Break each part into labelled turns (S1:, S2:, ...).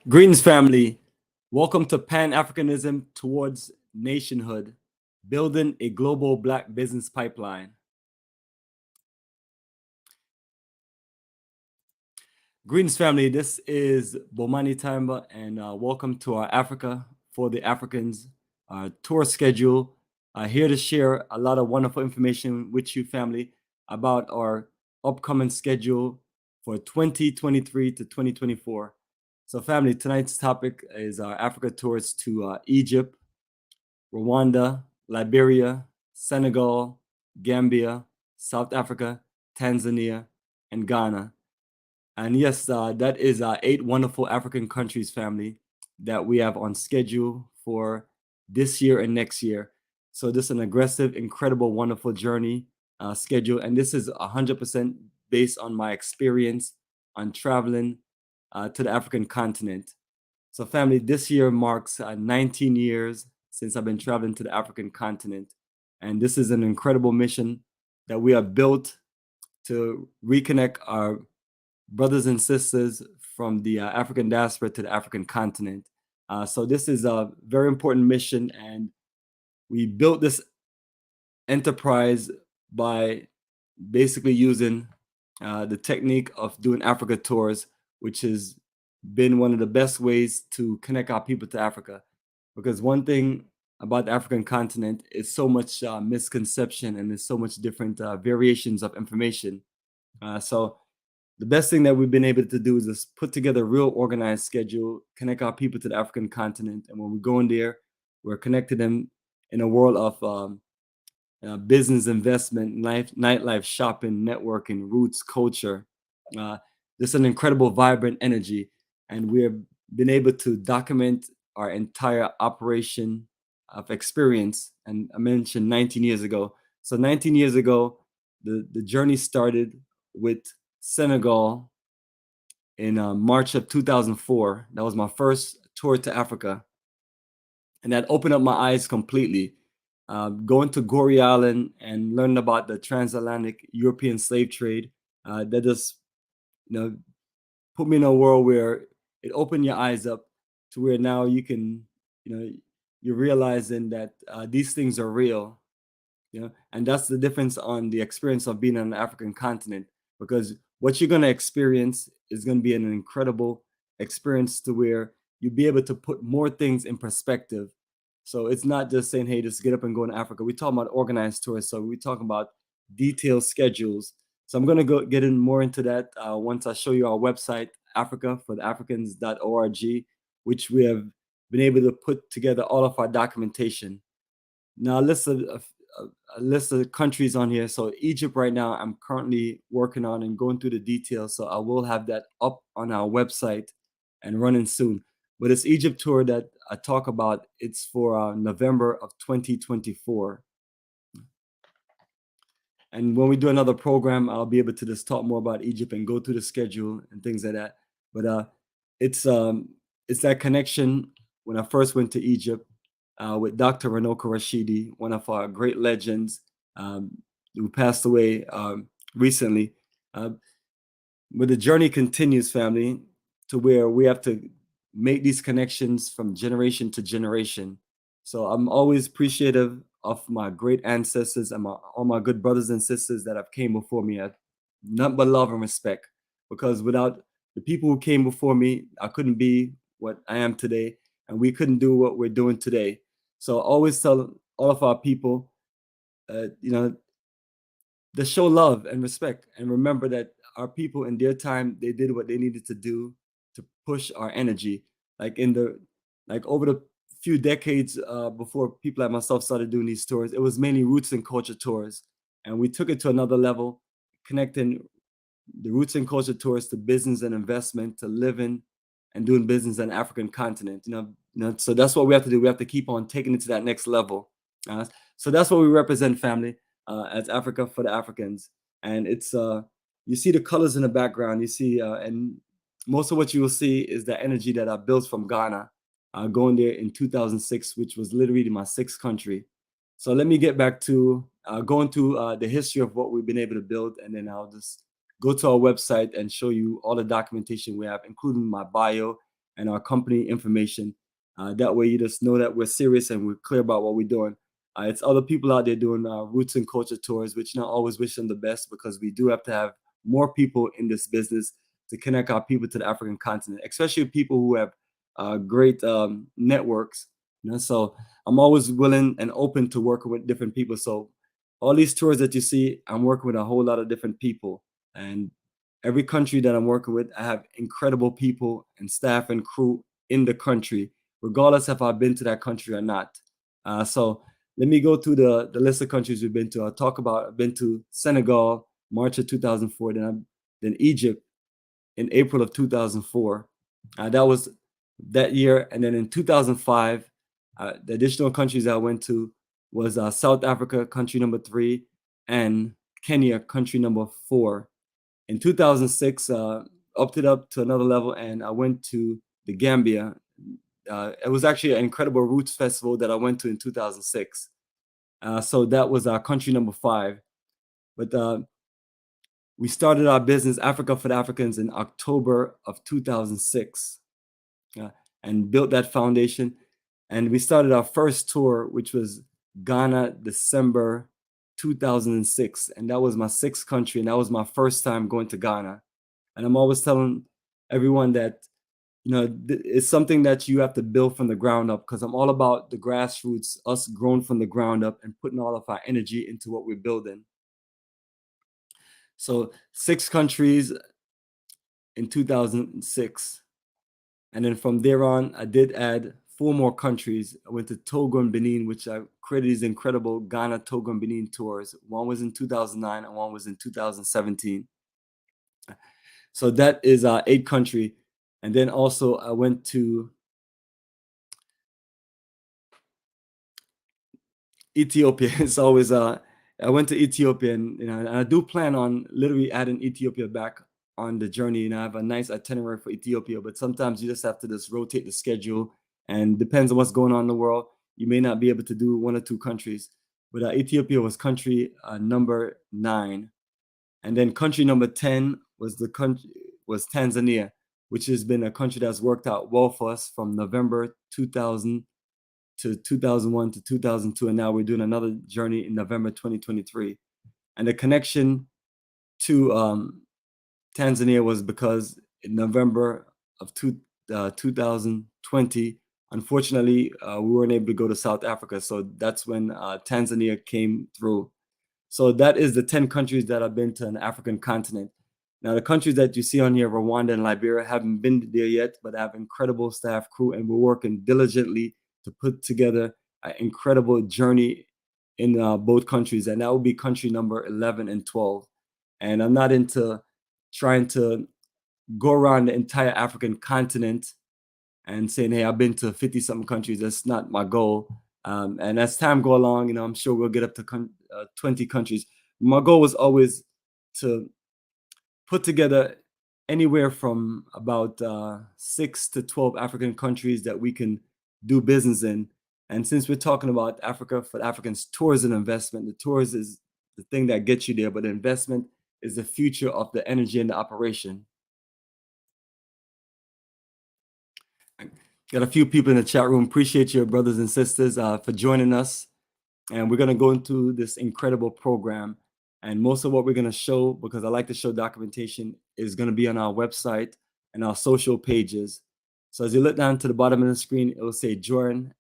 S1: Greetings, family. Welcome to Pan-Africanism towards Nationhood, building a global Black business pipeline. Greetings, family. This is Bomani Tamba, and welcome to our Africa for the Africans tour schedule. Here to share a lot of wonderful information with you, family, about our upcoming schedule for 2023 to 2024. So, family, tonight's topic is our Africa tours to Egypt, Rwanda, Liberia, Senegal, Gambia, South Africa, Tanzania, and Ghana. And yes, that is 8 wonderful African countries, family, that we have on schedule for this year and next year. So this is an aggressive, incredible, wonderful journey schedule. And this is 100% based on my experience on traveling to the African continent. So family, this year marks 19 years since I've been traveling to the African continent. And this is an incredible mission that we have built to reconnect our brothers and sisters from the African diaspora to the African continent. So this is a very important mission, and we built this enterprise by basically using the technique of doing Africa tours, which has been one of the best ways to connect our people to Africa. Because one thing about the African continent is so much misconception, and there's so much different variations of information. So the best thing that we've been able to do is just put together a real organized schedule, connect our people to the African continent. And when we go in there, we're connecting them in a world of business, investment, nightlife, shopping, networking, roots, culture. There's an incredible, vibrant energy. And we've been able to document our entire operation of experience. And I mentioned 19 years ago. So 19 years ago, the journey started with Senegal in March of 2004. That was my first tour to Africa. And that opened up my eyes completely. Going to Gorée Island and learning about the transatlantic European slave trade, that just, put me in a world where it opened your eyes up to where now you can, you're realizing that these things are real, and that's the difference on the experience of being on the African continent, because what you're going to experience is going to be an incredible experience to where you'll be able to put more things in perspective. So it's not just saying, hey, just get up and go to Africa. We're talking about organized tours. So we're talking about detailed schedules. So I'm going to get in more into that once I show you our website, africafortheafricans.org, which we have been able to put together all of our documentation. Now, a list of countries on here. So Egypt right now, I'm currently working on and going through the details. So I will have that up on our website and running soon. But this Egypt tour that I talk about, it's for November of 2024. And when we do another program, I'll be able to just talk more about Egypt and go through the schedule and things like that. But it's that connection when I first went to Egypt with Dr. Ranoka Rashidi, one of our great legends who passed away recently. But the journey continues, family, to where we have to make these connections from generation to generation. So I'm always appreciative of my great ancestors and all my good brothers and sisters that have came before me. Nothing but love and respect, because without the people who came before me, I couldn't be what I am today, and we couldn't do what we're doing today. So I always tell all of our people, to show love and respect, and remember that our people in their time, they did what they needed to do to push our energy. Over the few decades before people like myself started doing these tours, it was mainly roots and culture tours. And we took it to another level, connecting the roots and culture tours to business and investment, to living and doing business on the African continent. So that's what we have to do. We have to keep on taking it to that next level. So that's what we represent, family, as Africa for the Africans. And it's you see the colors in the background. You see, and most of what you will see is the energy that I built from Ghana, going there in 2006, which was literally my 6th country. So let me get back to going through the history of what we've been able to build, and then I'll just go to our website and show you all the documentation we have, including my bio and our company information. That way, you just know that we're serious and we're clear about what we're doing. It's other people out there doing roots and culture tours, which not always wish them the best, because we do have to have more people in this business to connect our people to the African continent, especially people who have great networks. So I'm always willing and open to working with different people. So all these tours that you see, I'm working with a whole lot of different people, and every country that I'm working with, I have incredible people and staff and crew in the country, regardless if I've been to that country or not. So let me go through the list of countries we've been to. I've been to Senegal, March of 2004, then Egypt in April of 2004. That was that year. And then in 2005, the additional countries I went to was South Africa, country number 3, and Kenya, country number 4. In 2006, upped it up to another level, and I went to the Gambia. It was actually an incredible roots festival that I went to in 2006. So that was country number 5. But we started our business, Africa for the Africans, in October of 2006, and built that foundation. And we started our first tour, which was Ghana, December 2006. And that was my 6th country. And that was my first time going to Ghana. And I'm always telling everyone that, it's something that you have to build from the ground up, because I'm all about the grassroots, us growing from the ground up and putting all of our energy into what we're building. So 6 countries in 2006. And then from there on, I did add 4 more countries. I went to Togo and Benin, which I created these incredible Ghana, Togo, and Benin tours. One was in 2009 and one was in 2017. So that is 8 countries. And then also I went to Ethiopia. It's always I went to Ethiopia, and I do plan on literally adding Ethiopia back on the journey. And I have a nice itinerary for Ethiopia, but sometimes you just have to just rotate the schedule, and depends on what's going on in the world. You may not be able to do 1 or 2 countries, but Ethiopia was country number 9, and then country number 10 was Tanzania, which has been a country that's worked out well for us from November 2000 to 2001 to 2002, and now we're doing another journey in November 2023. And the connection to Tanzania was because in November of 2020, unfortunately, we weren't able to go to South Africa. So that's when Tanzania came through. So that is the 10 countries that I've been to an African continent. Now, the countries that you see on here, Rwanda and Liberia, haven't been there yet, but I have incredible staff, crew, and we're working diligently to put together an incredible journey in both countries. And that will be country number 11 and 12. And I'm not into trying to go around the entire African continent and saying, hey, I've been to 50 something countries. That's not my goal. And as time go along, I'm sure we'll get up to 20 countries. My goal was always to put together anywhere from about 6 to 12 African countries that we can do business in. And since we're talking about Africa for Africans, tours and investment, the tours is the thing that gets you there, but the investment is the future of the energy and the operation. Got a few people in the chat room. Appreciate your brothers and sisters for joining us. And we're going to go into this incredible program. And most of what we're going to show, because I like to show documentation, is going to be on our website and our social pages. So as you look down to the bottom of the screen, it will say join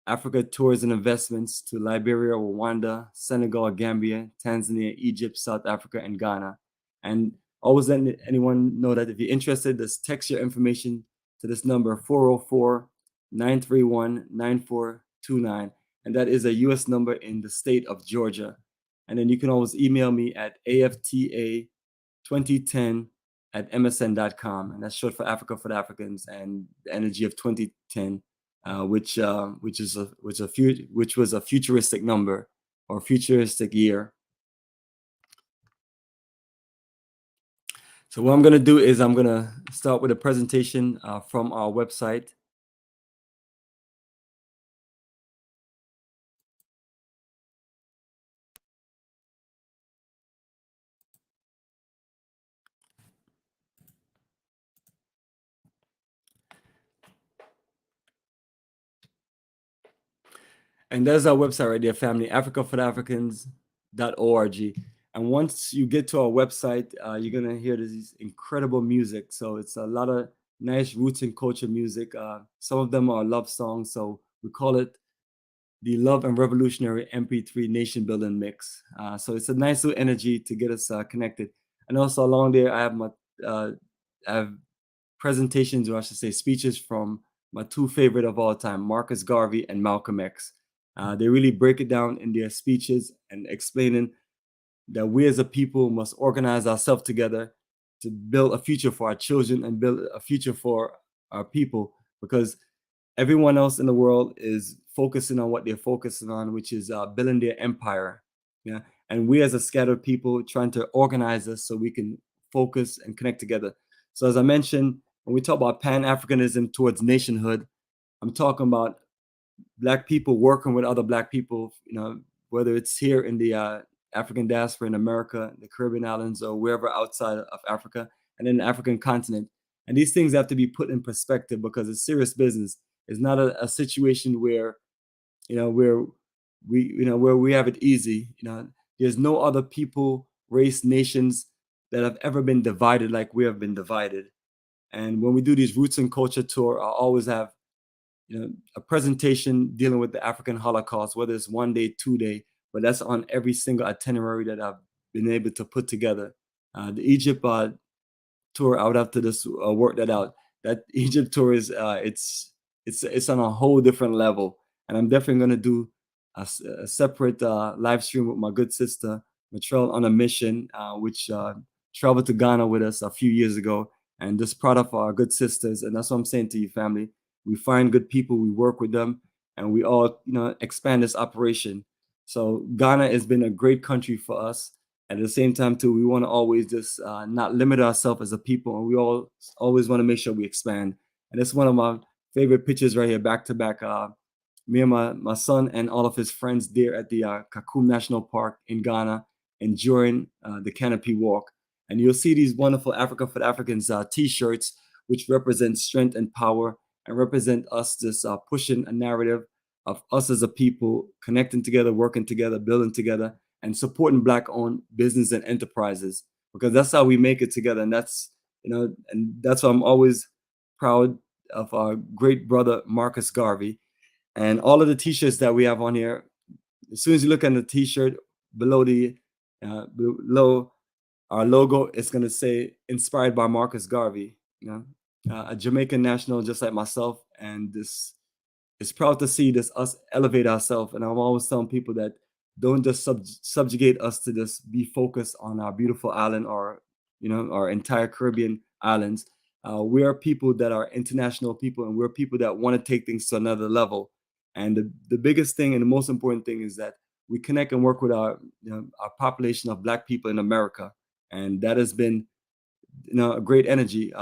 S1: Africa Tours and Investments to Liberia, Rwanda, Senegal, Gambia, Tanzania, Egypt, South Africa, and Ghana. And always let anyone know that if you're interested, just text your information to this number, 404-931-9429. And that is a US number in the state of Georgia. And then you can always email me at afta2010@msn.com. And that's short for Africa for the Africans and the energy of 2010, which was a futuristic number or futuristic year. So what I'm going to do is I'm going to start with a presentation from our website. And there's our website right there, family, africafortheafricans.org. And once you get to our website, you're going to hear this incredible music. So it's a lot of nice roots and culture music. Some of them are love songs. So we call it the Love and Revolutionary MP3 Nation Building Mix. So it's a nice little energy to get us connected. And also along there, I have I have presentations, or I should say speeches from my two favorite of all time, Marcus Garvey and Malcolm X. They really break it down in their speeches and explaining that we as a people must organize ourselves together to build a future for our children and build a future for our people, because everyone else in the world is focusing on what they're focusing on, which is building their empire. Yeah. And we as a scattered people trying to organize us so we can focus and connect together. So as I mentioned, when we talk about Pan-Africanism towards nationhood, I'm talking about Black people working with other Black people, whether it's here in the African diaspora in America, the Caribbean islands, or wherever outside of Africa, and in the African continent. And these things have to be put in perspective because it's serious business. It's not a situation where, where where we have it easy. There's no other people, race, nations that have ever been divided like we have been divided. And when we do these roots and culture tour, I always have a presentation dealing with the African Holocaust, whether it's 1 day, 2 day, but that's on every single itinerary that I've been able to put together. The Egypt tour, I would have to just work that out. That Egypt tour is it's on a whole different level, and I'm definitely going to do a separate live stream with my good sister Matrell on a mission, which traveled to Ghana with us a few years ago, and just proud of our good sisters. And that's what I'm saying to you, family. We find good people, we work with them, and we all expand this operation. So Ghana has been a great country for us. At the same time, too, we want to always just not limit ourselves as a people, and we always want to make sure we expand. And it's one of my favorite pictures right here, back to back. Me and my son and all of his friends there at the Kakum National Park in Ghana, enjoying the canopy walk. And you'll see these wonderful Africa for the Africans T-shirts, which represent strength and power, and represent us just pushing a narrative of us as a people connecting together, working together, building together, and supporting Black-owned business and enterprises, because that's how we make it together. And that's and that's why I'm always proud of our great brother Marcus Garvey. And all of the T-shirts that we have on here, as soon as you look at the T-shirt below below our logo, it's gonna say "Inspired by Marcus Garvey." A Jamaican national just like myself, and this it's proud to see this us elevate ourselves. And I'm always telling people that don't just subjugate us to just be focused on our beautiful island, or our entire Caribbean islands. We are people that are international people, and we're people that want to take things to another level. And the biggest thing and the most important thing is that we connect and work with our population of Black people in America, and that has been a great energy.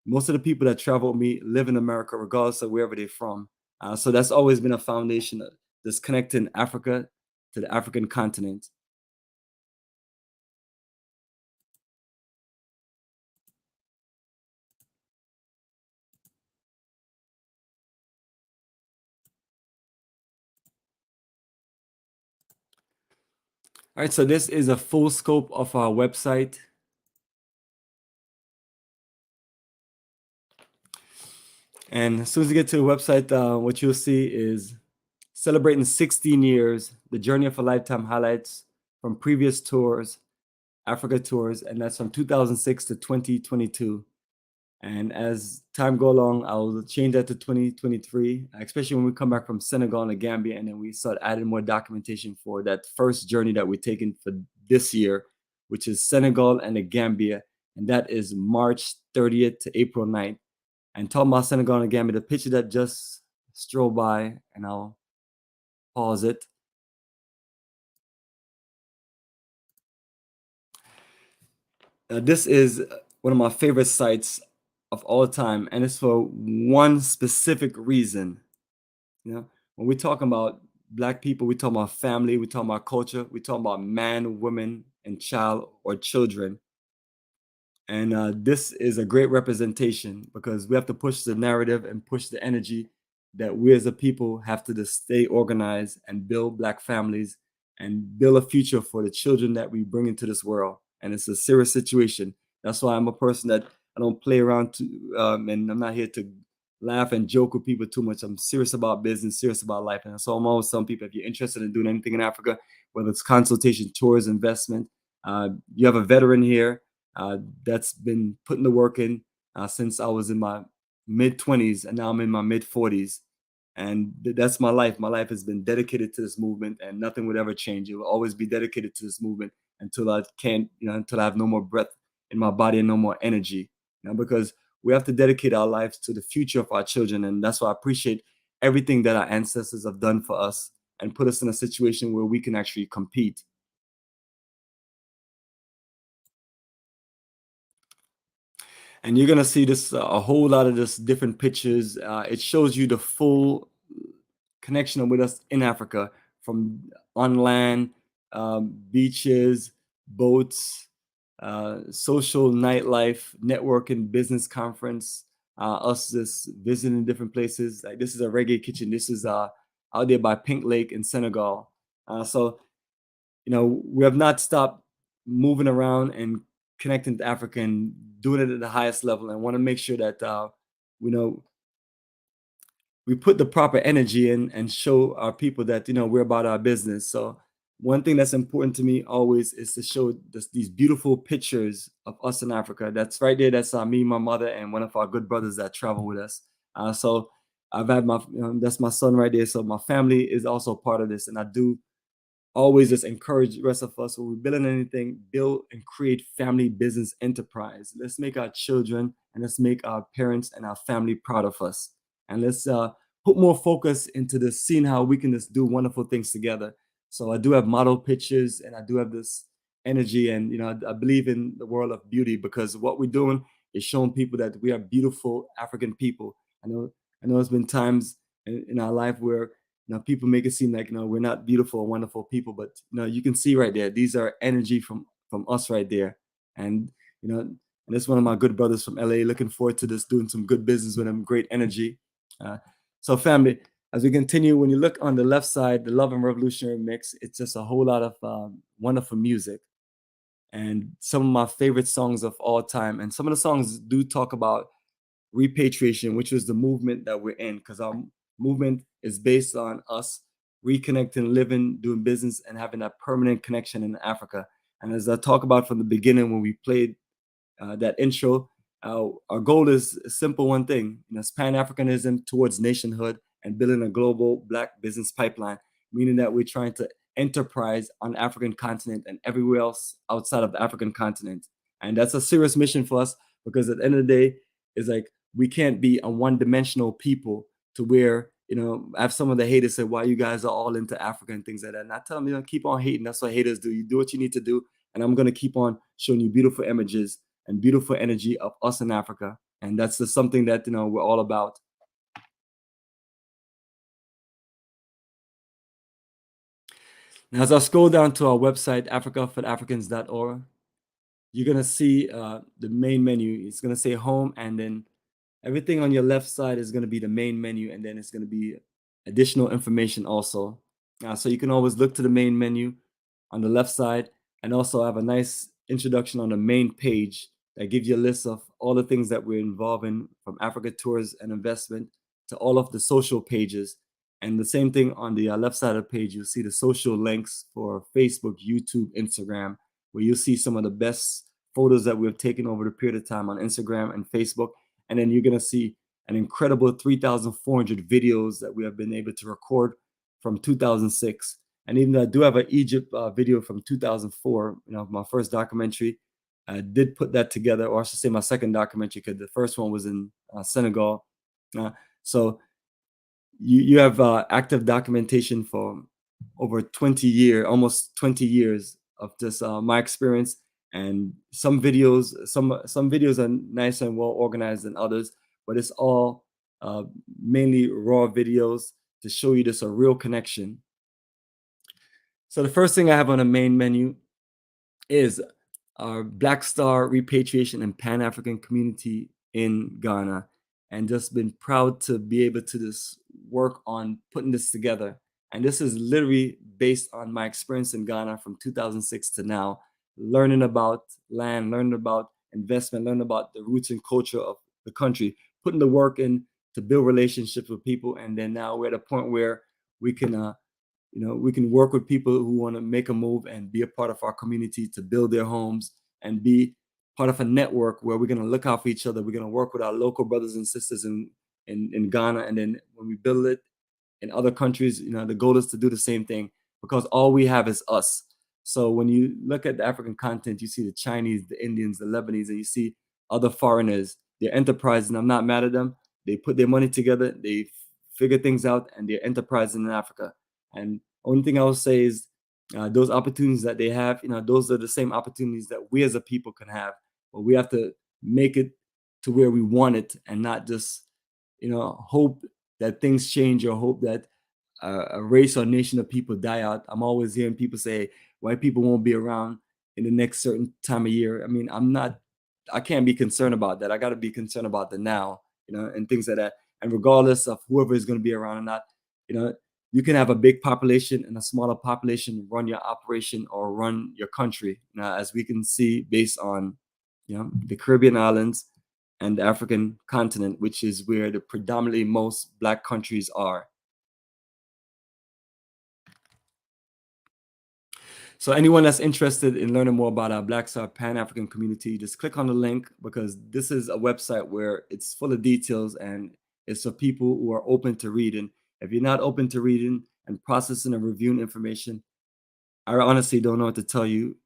S1: Most of the people that travel with me live in America, regardless of wherever they're from. So that's always been a foundation of this connecting Africa to the African continent. All right, so this is a full scope of our website. And as soon as you get to the website, what you'll see is celebrating 16 years, the journey of a lifetime highlights from previous tours, Africa tours, and that's from 2006 to 2022. And as time go along, I'll change that to 2023, especially when we come back from Senegal and the Gambia, and then we start adding more documentation for that first journey that we're taking for this year, which is Senegal and the Gambia, and that is March 30th to April 9th. And talking about Senegal and the Gambia, the picture that just strolled by, and I'll pause it. This is one of my favorite sites of all time, and it's for one specific reason. When we talk about Black people, we talk about family, we talk about culture, we talk about man, woman, and child or children. And this is a great representation, because we have to push the narrative and push the energy that we as a people have to just stay organized and build Black families and build a future for the children that we bring into this world. And it's a serious situation. That's why I'm a person that I don't play around and I'm not here to laugh and joke with people too much. I'm serious about business, serious about life. And so I'm always telling people, if you're interested in doing anything in Africa, whether it's consultation, tours, investment, you have a veteran here that's been putting the work in since I was in my mid 20s, and now I'm in my mid 40s. And that's my life. My life has been dedicated to this movement, and nothing would ever change. It will always be dedicated to this movement until I can't, until I have no more breath in my body and no more energy. Because we have to dedicate our lives to the future of our children. And that's why I appreciate everything that our ancestors have done for us and put us in a situation where we can actually compete. And you're gonna see this a whole lot of this different pictures. It shows you the full connection with us in Africa, from on land, beaches, boats, social nightlife, networking, business conference, us just visiting different places. Like this is a reggae kitchen. This is out there by Pink Lake in Senegal. So we have not stopped moving around and connecting to Africa and doing it at the highest level, and want to make sure that you know we put the proper energy in and show our people that we're about our business. So one thing that's important to me always is to show these beautiful pictures of us in Africa. That's right there. That's me, my mother, and one of our good brothers that travel with us. So I've had that's my son right there. So my family is also part of this, and I do always just encourage the rest of us, when we're building anything, build and create family business enterprise. Let's make our children and let's make our parents and our family proud of us. And let's put more focus into this, seeing how we can just do wonderful things together. So I do have model pictures and I do have this energy. And, I believe in the world of beauty, because what we're doing is showing people that we are beautiful African people. I know there's been times in our life where people make it seem like we're not beautiful or wonderful people, but you can see right there, these are energy from us right there. And and it's one of my good brothers from LA. Looking forward to this, doing some good business with them. Great energy. So family, as we continue, when you look on the left side, the Love and Revolutionary mix, it's just a whole lot of wonderful music and some of my favorite songs of all time. And some of the songs do talk about repatriation, which is the movement that we're in, because our movement is based on us reconnecting, living, doing business, and having that permanent connection in Africa. And as I talk about from the beginning when we played that intro, our goal is a simple one thing, it's Pan-Africanism towards nationhood and building a global Black business pipeline, meaning that we're trying to enterprise on the African continent and everywhere else outside of the African continent. And that's a serious mission for us, because at the end of the day, it's like we can't be a one-dimensional people to where, I have some of the haters say, why you guys are all into Africa and things like that. And I tell them, keep on hating. That's what haters do. You do what you need to do. And I'm going to keep on showing you beautiful images and beautiful energy of us in Africa. And that's just something that, we're all about. Now, as I scroll down to our website, africaforafricans.org, you're going to see the main menu. It's going to say home, and then everything on your left side is going to be the main menu, and then it's going to be additional information also. So you can always look to the main menu on the left side, and also have a nice introduction on the main page that gives you a list of all the things that we're involved in, from Africa Tours and Investment to all of the social pages. And the same thing on the left side of the page, you'll see the social links for Facebook, YouTube, Instagram, where you'll see some of the best photos that we've taken over the period of time on Instagram and Facebook. And then you're going to see an incredible 3,400 videos that we have been able to record from 2006. And even though I do have an Egypt video from 2004, my first documentary, I did put that together, or I should say my second documentary, because the first one was in Senegal. So you have active documentation for over 20 years, almost 20 years of this my experience. And some videos are nice and well organized than others, but it's all mainly raw videos to show you this a real connection. So the first thing I have on the main menu is our Black Star Repatriation and Pan-African Community in Ghana, and just been proud to be able to just work on putting this together. And this is literally based on my experience in Ghana from 2006 to now, learning about land, learning about investment, learning about the roots and culture of the country, putting the work in to build relationships with people. And then now we're at a point where we can we can work with people who want to make a move and be a part of our community to build their homes and be part of a network where we're going to look out for each other. We're going to work with our local brothers and sisters in Ghana. And then when we build it in other countries, the goal is to do the same thing, because all we have is us. So when you look at the African continent, you see the Chinese, the Indians, the Lebanese, and you see other foreigners. They're enterprising. I'm not mad at them. They put their money together, they figure things out, and they're enterprising in Africa. And only thing I will say is those opportunities that they have, those are the same opportunities that we as a people can have. But we have to make it to where we want it, and not just, hope that things change or hope that a race or nation of people die out. I'm always hearing people say white people won't be around in the next certain time of year. I mean, I can't be concerned about that. I got to be concerned about the now, and things like that. And regardless of whoever is going to be around or not, you can have a big population and a smaller population run your operation or run your country. Now, as we can see, based on the Caribbean islands and the African continent, which is where the predominantly most Black countries are. So anyone that's interested in learning more about our Black Star Pan-African community, just click on the link, because this is a website where it's full of details and it's for people who are open to reading. If you're not open to reading and processing and reviewing information, I honestly don't know what to tell you.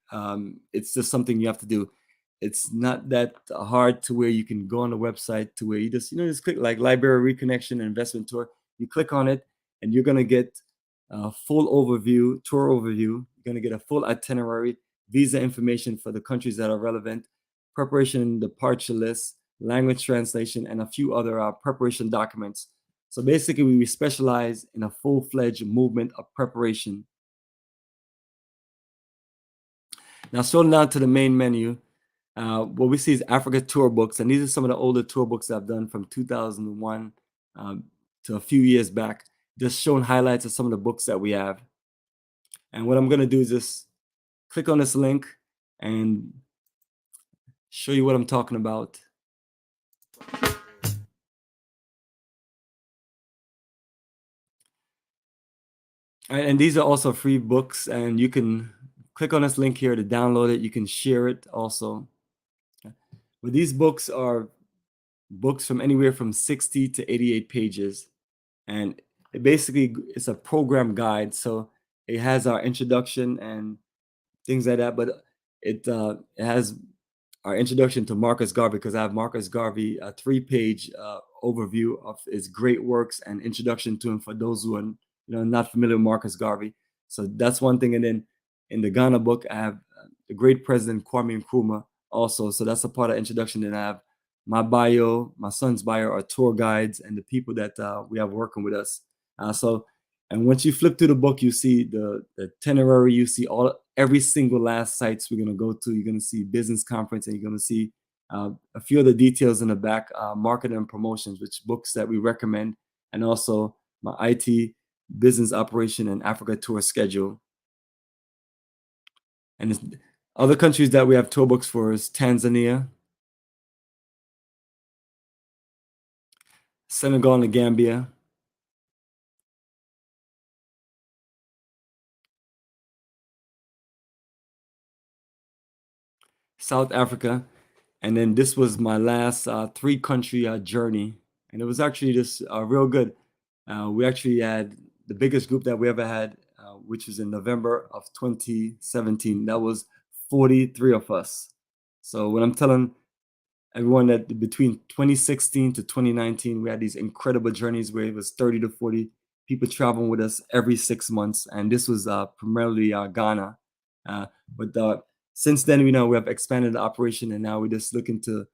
S1: It's just something you have to do. It's not that hard to where you can go on the website to where you just click like Liberia Reconnection and Investment Tour. You click on it and you're going to get a full overview, tour overview. You're going to get a full itinerary, visa information for the countries that are relevant, preparation departure list, language translation, and a few other preparation documents. So basically, we specialize in a full-fledged movement of preparation. Now, scrolling down to the main menu, what we see is Africa tour books, and these are some of the older tour books I've done from 2001 to a few years back, just showing highlights of some of the books that we have. And what I'm going to do is just click on this link and show you what I'm talking about. And these are also free books, and you can click on this link here to download it. You can share it also. But these books are books from anywhere from 60 to 88 pages. And it basically it's a program guide. So it has our introduction and things like that. But it has our introduction to Marcus Garvey, because I have Marcus Garvey, a 3-page overview of his great works and introduction to him for those who are not familiar with Marcus Garvey. So that's one thing. And then in the Ghana book, I have the great President Kwame Nkrumah also. So that's a part of introduction. Then I have my bio, my son's bio, our tour guides, and the people that we have working with us. And once you flip through the book, you see the itinerary. You see every single last sites we're going to go to. You're going to see business conference, and you're going to see a few of the details in the back, marketing and promotions, which books that we recommend, and also my IT business operation and Africa tour schedule. And other countries that we have tour books for is Tanzania, Senegal, and Gambia, South Africa, and then this was my last 3-country journey, and it was actually just real good. We actually had the biggest group that we ever had, which was in November of 2017. That was 43 of us. So when I'm telling everyone that between 2016 to 2019, we had these incredible journeys where it was 30 to 40 people traveling with us every 6 months. And this was primarily Ghana. But since then, we have expanded the operation, and now we're just looking to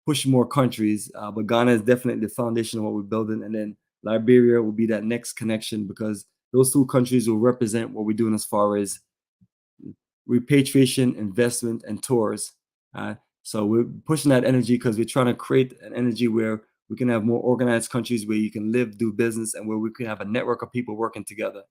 S1: push more countries. But Ghana is definitely the foundation of what we're building. And then Liberia will be that next connection, because those 2 countries will represent what we're doing as far as repatriation, investment, and tours. So we're pushing that energy because we're trying to create an energy where we can have more organized countries where you can live, do business, and where we can have a network of people working together.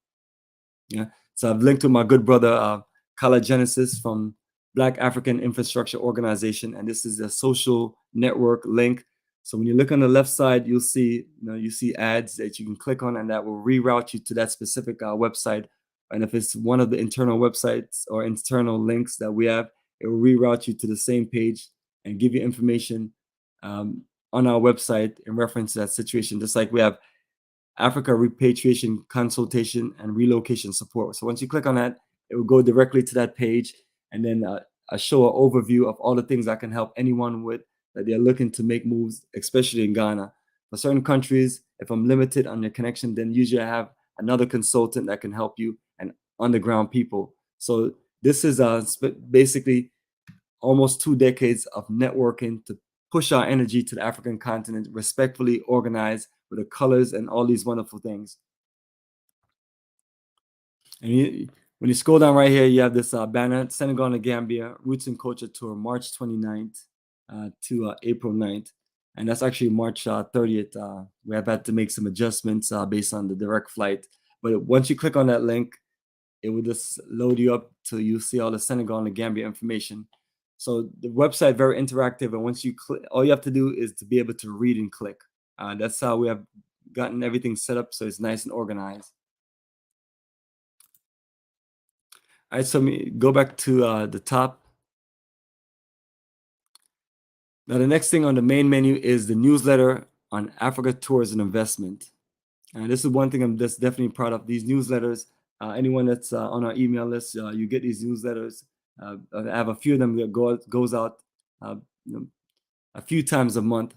S1: Yeah. So I've linked to my good brother, Kala Genesis from Black African Infrastructure Organization, and this is a social network link. So when you look on the left side, you'll see, you see ads that you can click on, and that will reroute you to that specific website. And if it's one of the internal websites or internal links that we have, it will reroute you to the same page and give you information on our website in reference to that situation. Just like we have Africa repatriation consultation and relocation support. So once you click on that, it will go directly to that page, and then I show an overview of all the things I can help anyone with that they're looking to make moves, especially in Ghana. For certain countries, if I'm limited on your connection, then usually I have another consultant that can help you and on-the-ground people. So this is basically almost 2 decades of networking to push our energy to the African continent, respectfully organized with the colors and all these wonderful things. And when you scroll down right here, you have this banner, Senegal and Gambia, Roots and Culture Tour, March 29th to April 9th. And that's actually March 30th. We have had to make some adjustments based on the direct flight. But once you click on that link, it will just load you up till you see all the Senegal and Gambia information. So the website very interactive, and once you click, all you have to do is to be able to read and click. That's how we have gotten everything set up so it's nice and organized. All right, so let me go back to the top. Now the next thing on the main menu is the newsletter on Africa Tours and Investment. And this is one thing I'm just definitely proud of. These newsletters, anyone that's on our email list, you get these newsletters. I have a few of them that goes out a few times a month.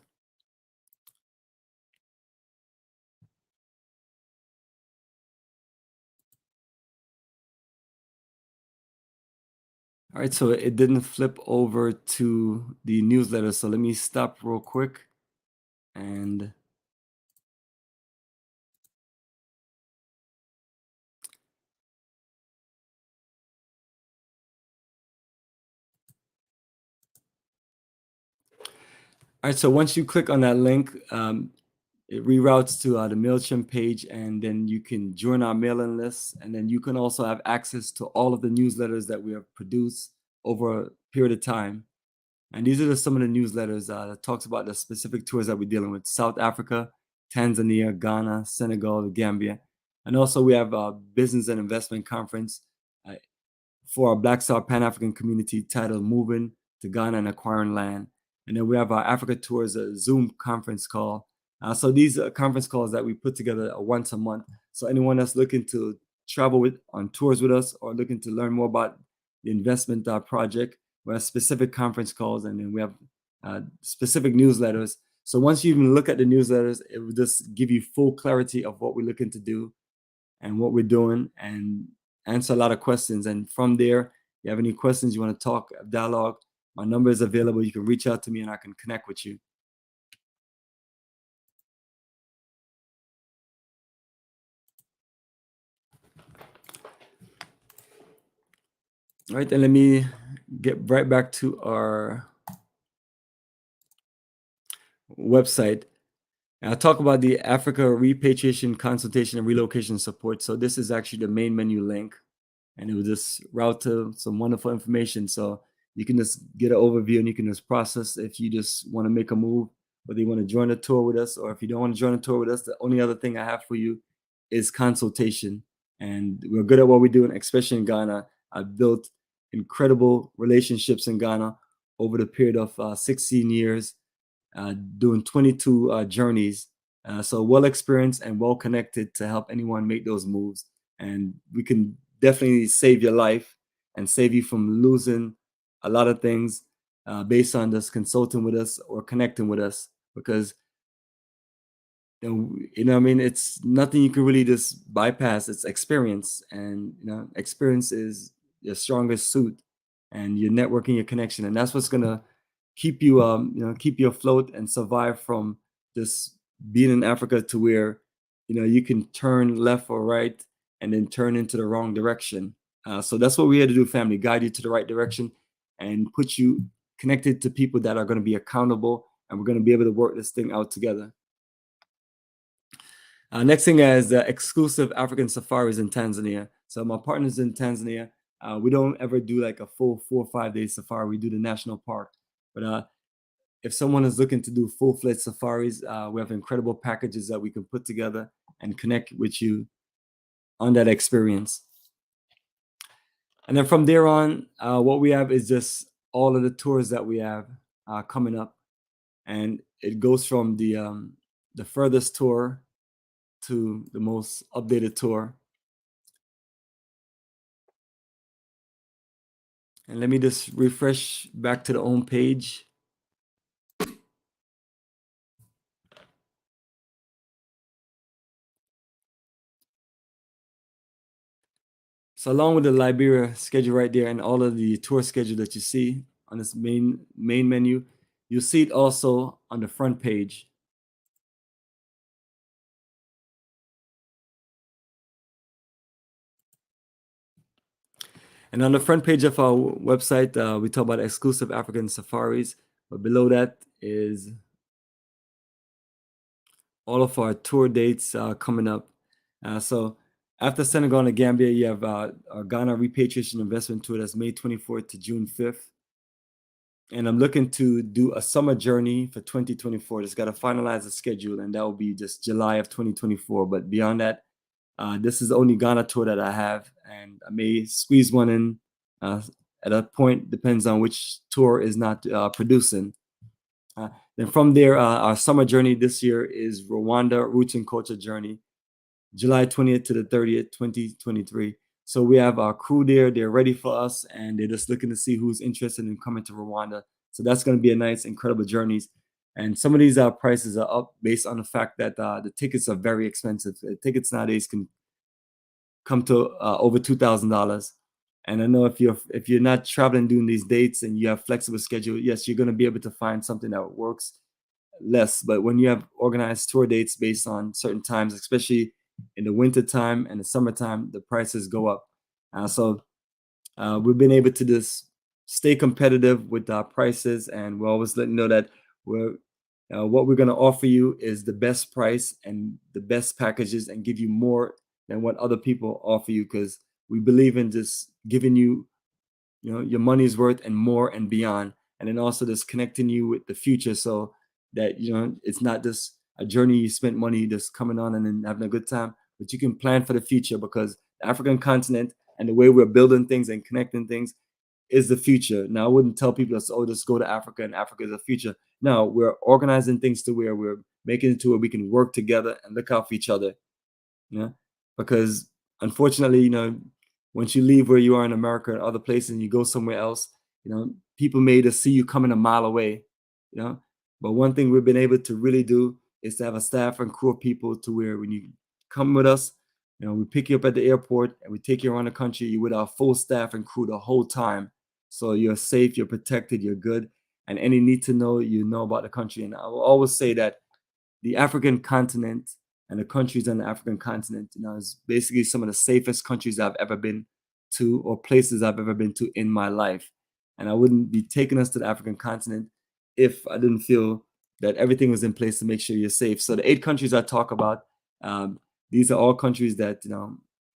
S1: All right, so it didn't flip over to the newsletter. So let me stop real quick. And all right, so once you click on that link, it reroutes to the MailChimp page, and then you can join our mailing list. And then you can also have access to all of the newsletters that we have produced over a period of time. And these are some of the newsletters that talks about the specific tours that we're dealing with: South Africa, Tanzania, Ghana, Senegal, Gambia. And also we have a business and investment conference for our Black Star Pan-African community titled Moving to Ghana and Acquiring Land. And then we have our Africa Tours Zoom conference call. So these are conference calls that we put together once a month. So anyone that's looking to travel on tours with us or looking to learn more about the investment project, we have specific conference calls, and then we have specific newsletters. So once you even look at the newsletters, it will just give you full clarity of what we're looking to do and what we're doing, and answer a lot of questions. And from there, you have any questions you want to talk, dialogue, my number is available. You can reach out to me and I can connect with you. All right, then let me get right back to our website. And I'll talk about the Africa repatriation consultation and relocation support. So this is actually the main menu link, and it will just route to some wonderful information. So you can just get an overview and you can just process if you just want to make a move, whether you want to join a tour with us or if you don't want to join a tour with us. The only other thing I have for you is consultation. And we're good at what we're doing, especially in Ghana. I've built incredible relationships in Ghana over the period of 16 years, doing 22 journeys. So well experienced and well connected to help anyone make those moves. And we can definitely save your life and save you from losing a lot of things based on just consulting with us or connecting with us, because you know what I mean, it's nothing you can really just bypass. It's experience, and experience is your strongest suit, and your networking, your connection, and that's what's gonna keep you keep you afloat and survive from just being in Africa to where you can turn left or right and then turn into the wrong direction. So that's what we're here to do, family: guide you to the right direction and put you connected to people that are going to be accountable and we're going to be able to work this thing out together. Next thing is exclusive African safaris in Tanzania. So my partners in Tanzania, we don't ever do like a full 4 or 5 day safari. We do the national park. But if someone is looking to do full-fledged safaris, we have incredible packages that we can put together and connect with you on that experience. And then from there on, what we have is just all of the tours that we have coming up. And it goes from the furthest tour to the most updated tour. And let me just refresh back to the home page. So along with the Liberia schedule right there and all of the tour schedule that you see on this main menu, you'll see it also on the front page. And on the front page of our website, we talk about exclusive African safaris, but below that is all of our tour dates coming up. So after Senegal and Gambia, you have our Ghana Repatriation Investment Tour that's May 24th to June 5th. And I'm looking to do a summer journey for 2024. Just got to finalize the schedule, and that will be just July of 2024. But beyond that, this is the only Ghana tour that I have, and I may squeeze one in at a point, depends on which tour is not producing. Then from there, our summer journey this year is Rwanda Roots and Culture Journey, July 20th to the 30th, 2023. So we have our crew there. They're ready for us, and they're just looking to see who's interested in coming to Rwanda. So that's going to be a nice, incredible journeys. And some of these prices are up based on the fact that the tickets are very expensive. Tickets nowadays can come to over $2,000. And I know if you're not traveling during these dates and you have flexible schedule, yes, you're going to be able to find something that works less. But when you have organized tour dates based on certain times, especially in the winter time and the summertime, the prices go up. So we've been able to just stay competitive with our prices, and we're always letting you know that what we're going to offer you is the best price and the best packages, and give you more than what other people offer you, because we believe in just giving you, your money's worth and more and beyond, and then also just connecting you with the future, so that it's not just a journey you spent money just coming on and then having a good time, but you can plan for the future, because the African continent and the way we're building things and connecting things is the future. Now, I wouldn't tell people, just go to Africa and Africa is the future. No, we're organizing things to where we're making it to where we can work together and look out for each other. Because unfortunately, once you leave where you are in America and other places and you go somewhere else, people may just see you coming a mile away, But one thing we've been able to really do is to have a staff and crew of people to where when you come with us, we pick you up at the airport and we take you around the country. You with our full staff and crew the whole time. So you're safe, you're protected, you're good. And any need to know, about the country. And I will always say that the African continent and the countries on the African continent, is basically some of the safest countries I've ever been to, or places I've ever been to in my life. And I wouldn't be taking us to the African continent if I didn't feel that everything was in place to make sure you're safe. So the 8 countries I talk about, these are all countries that,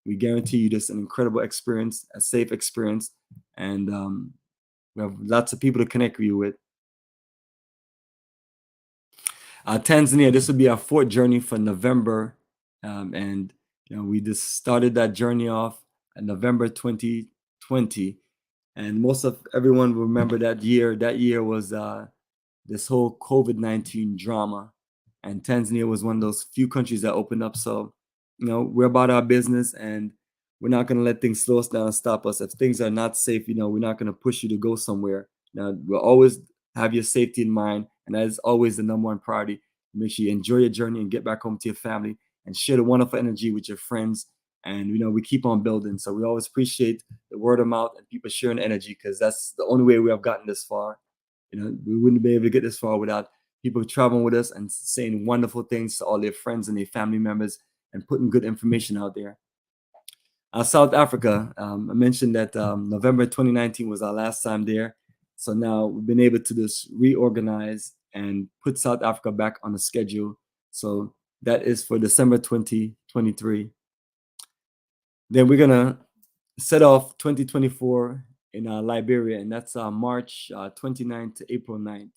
S1: we guarantee you just an incredible experience, a safe experience, and we have lots of people to connect you with. Tanzania, this will be our 4th journey for November, and we just started that journey off in November 2020, and most of everyone will remember that year. That year was this whole COVID-19 drama, and Tanzania was one of those few countries that opened up. So, we're about our business, and we're not going to let things slow us down and stop us. If things are not safe, we're not going to push you to go somewhere. Now, we'll always have your safety in mind, and that is always the number one priority. Make sure you enjoy your journey and get back home to your family and share the wonderful energy with your friends. And we keep on building. So we always appreciate the word of mouth and people sharing energy, because that's the only way we have gotten this far. We wouldn't be able to get this far without people traveling with us and saying wonderful things to all their friends and their family members and putting good information out there. South Africa, I mentioned that November 2019 was our last time there. So now we've been able to just reorganize and put South Africa back on the schedule. So that is for December 2023. Then we're gonna set off 2024 in Liberia, and that's March 29th to April 9th.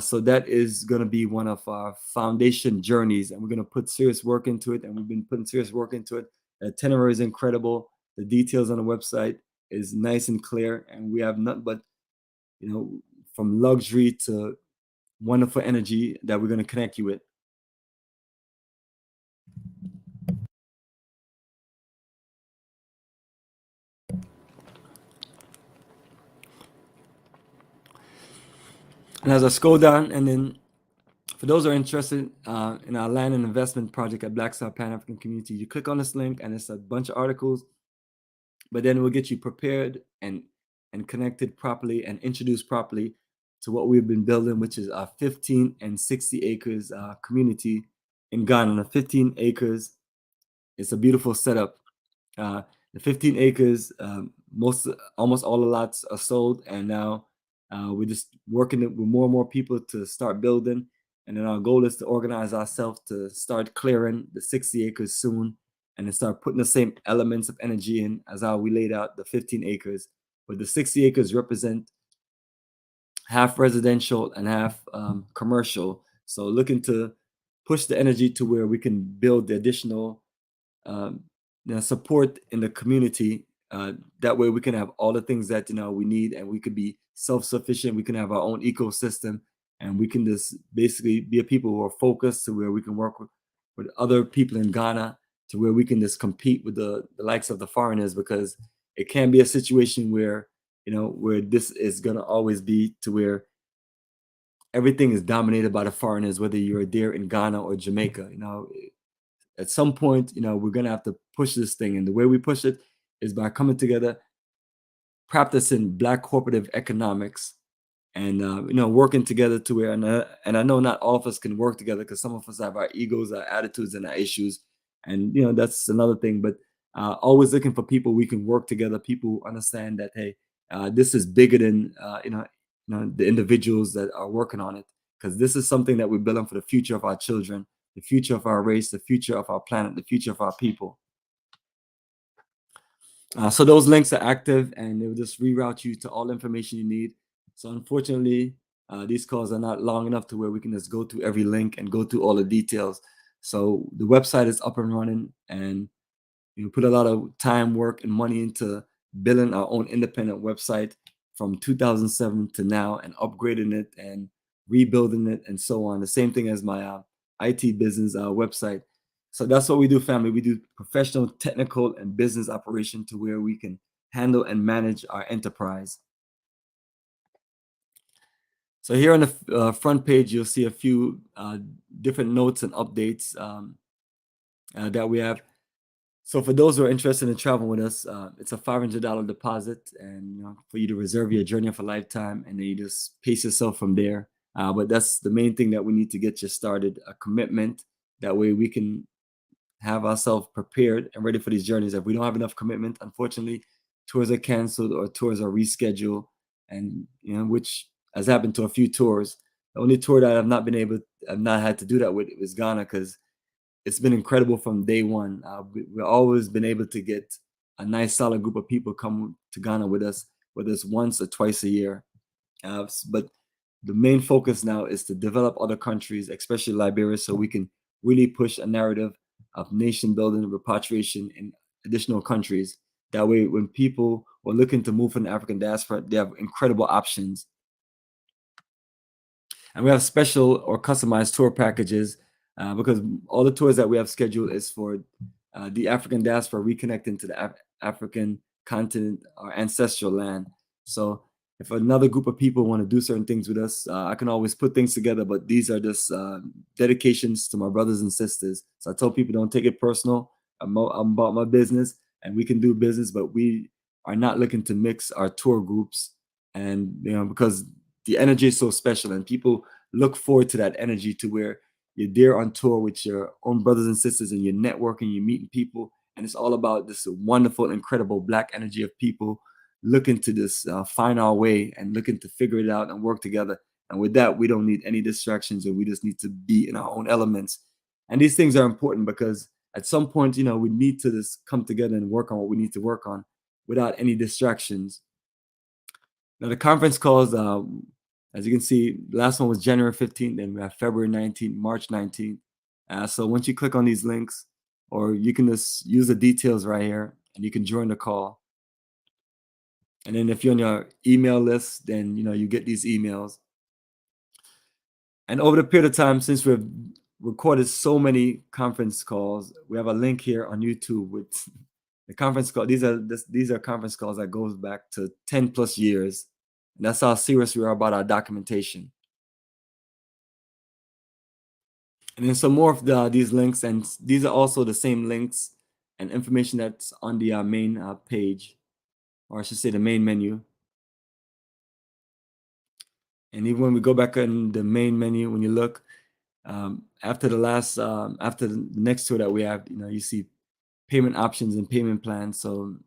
S1: So that is going to be one of our foundation journeys, and we're going to put serious work into it, and we've been putting serious work into it. The itinerary is incredible. The details on the website is nice and clear, and we have nothing but, from luxury to wonderful energy that we're going to connect you with. And as I scroll down, and then for those who are interested in our land and investment project at Black South Pan-African Community, you click on this link and it's a bunch of articles, but then we'll get you prepared and connected properly and introduced properly to what we've been building, which is our 15 and 60 acres community in Ghana. The 15 acres, it's a beautiful setup. The 15 acres, almost all the lots are sold, and now we're just working with more and more people to start building. And then our goal is to organize ourselves to start clearing the 60 acres soon, and then start putting the same elements of energy in as how we laid out the 15 acres. But the 60 acres represent half residential and half commercial. So looking to push the energy to where we can build the additional support in the community. That way we can have all the things that we need, and we could be self-sufficient. We can have our own ecosystem, and we can just basically be a people who are focused to where we can work with other people in Ghana, to where we can just compete with the likes of the foreigners, because it can be a situation where where this is going to always be to where everything is dominated by the foreigners, whether you're there in Ghana or Jamaica. At some point, we're going to have to push this thing. And the way we push it is by coming together, practicing Black cooperative economics, and, working together to where, and I know not all of us can work together, because some of us have our egos, our attitudes, and our issues. And, that's another thing. But always looking for people we can work together, people who understand that, hey, this is bigger than, the individuals that are working on it, because this is something that we're building for the future of our children, the future of our race, the future of our planet, the future of our people. So those links are active, and they will just reroute you to all the information you need. So unfortunately, these calls are not long enough to where we can just go through every link and go through all the details. So the website is up and running, and we put a lot of time, work, and money into building our own independent website from 2007 to now, and upgrading it and rebuilding it and so on. The same thing as my IT business website. So that's what we do, family. We do professional, technical, and business operation to where we can handle and manage our enterprise. So here on the front page, you'll see a few different notes and updates that we have. So for those who are interested in traveling with us, it's a $500 deposit, and for you to reserve your journey for a lifetime, and then you just pace yourself from there. But that's the main thing that we need to get you started, a commitment. That way we can have ourselves prepared and ready for these journeys. If we don't have enough commitment, unfortunately, tours are canceled or tours are rescheduled, and which has happened to a few tours. The only tour that I've not had to do that with is Ghana, because it's been incredible from day one. We've always been able to get a nice solid group of people come to Ghana with us, whether it's once or twice a year. But the main focus now is to develop other countries, especially Liberia, so we can really push a narrative of nation building and repatriation in additional countries. That way, when people are looking to move from the African diaspora, they have incredible options. And we have special or customized tour packages, because all the tours that we have scheduled is for the African diaspora reconnecting to the African continent, our ancestral land. So if another group of people want to do certain things with us, I can always put things together, but these are just dedications to my brothers and sisters. So I tell people, don't take it personal. I'm about my business, and we can do business, but we are not looking to mix our tour groups. And because the energy is so special, and people look forward to that energy, to where you're there on tour with your own brothers and sisters, and you're networking, you're meeting people, and it's all about this wonderful, incredible Black energy of people looking to this find our way and looking to figure it out and work together. And with that, we don't need any distractions, and we just need to be in our own elements. And these things are important because at some point, we need to just come together and work on what we need to work on without any distractions. Now, the conference calls, as you can see, the last one was January 15th, and we have February 19th, March 19th. So once you click on these links, or you can just use the details right here, and you can join the call. And then if you're on your email list, then you get these emails. And over the period of time, since we've recorded so many conference calls, we have a link here on YouTube with the conference call. These are conference calls that goes back to 10 plus years. And that's how serious we are about our documentation. And then some more of these links, and these are also the same links and information that's on the main page, or I should say the main menu. And even when we go back in the main menu, when you look, after the next tour that we have, you see payment options and payment plans. So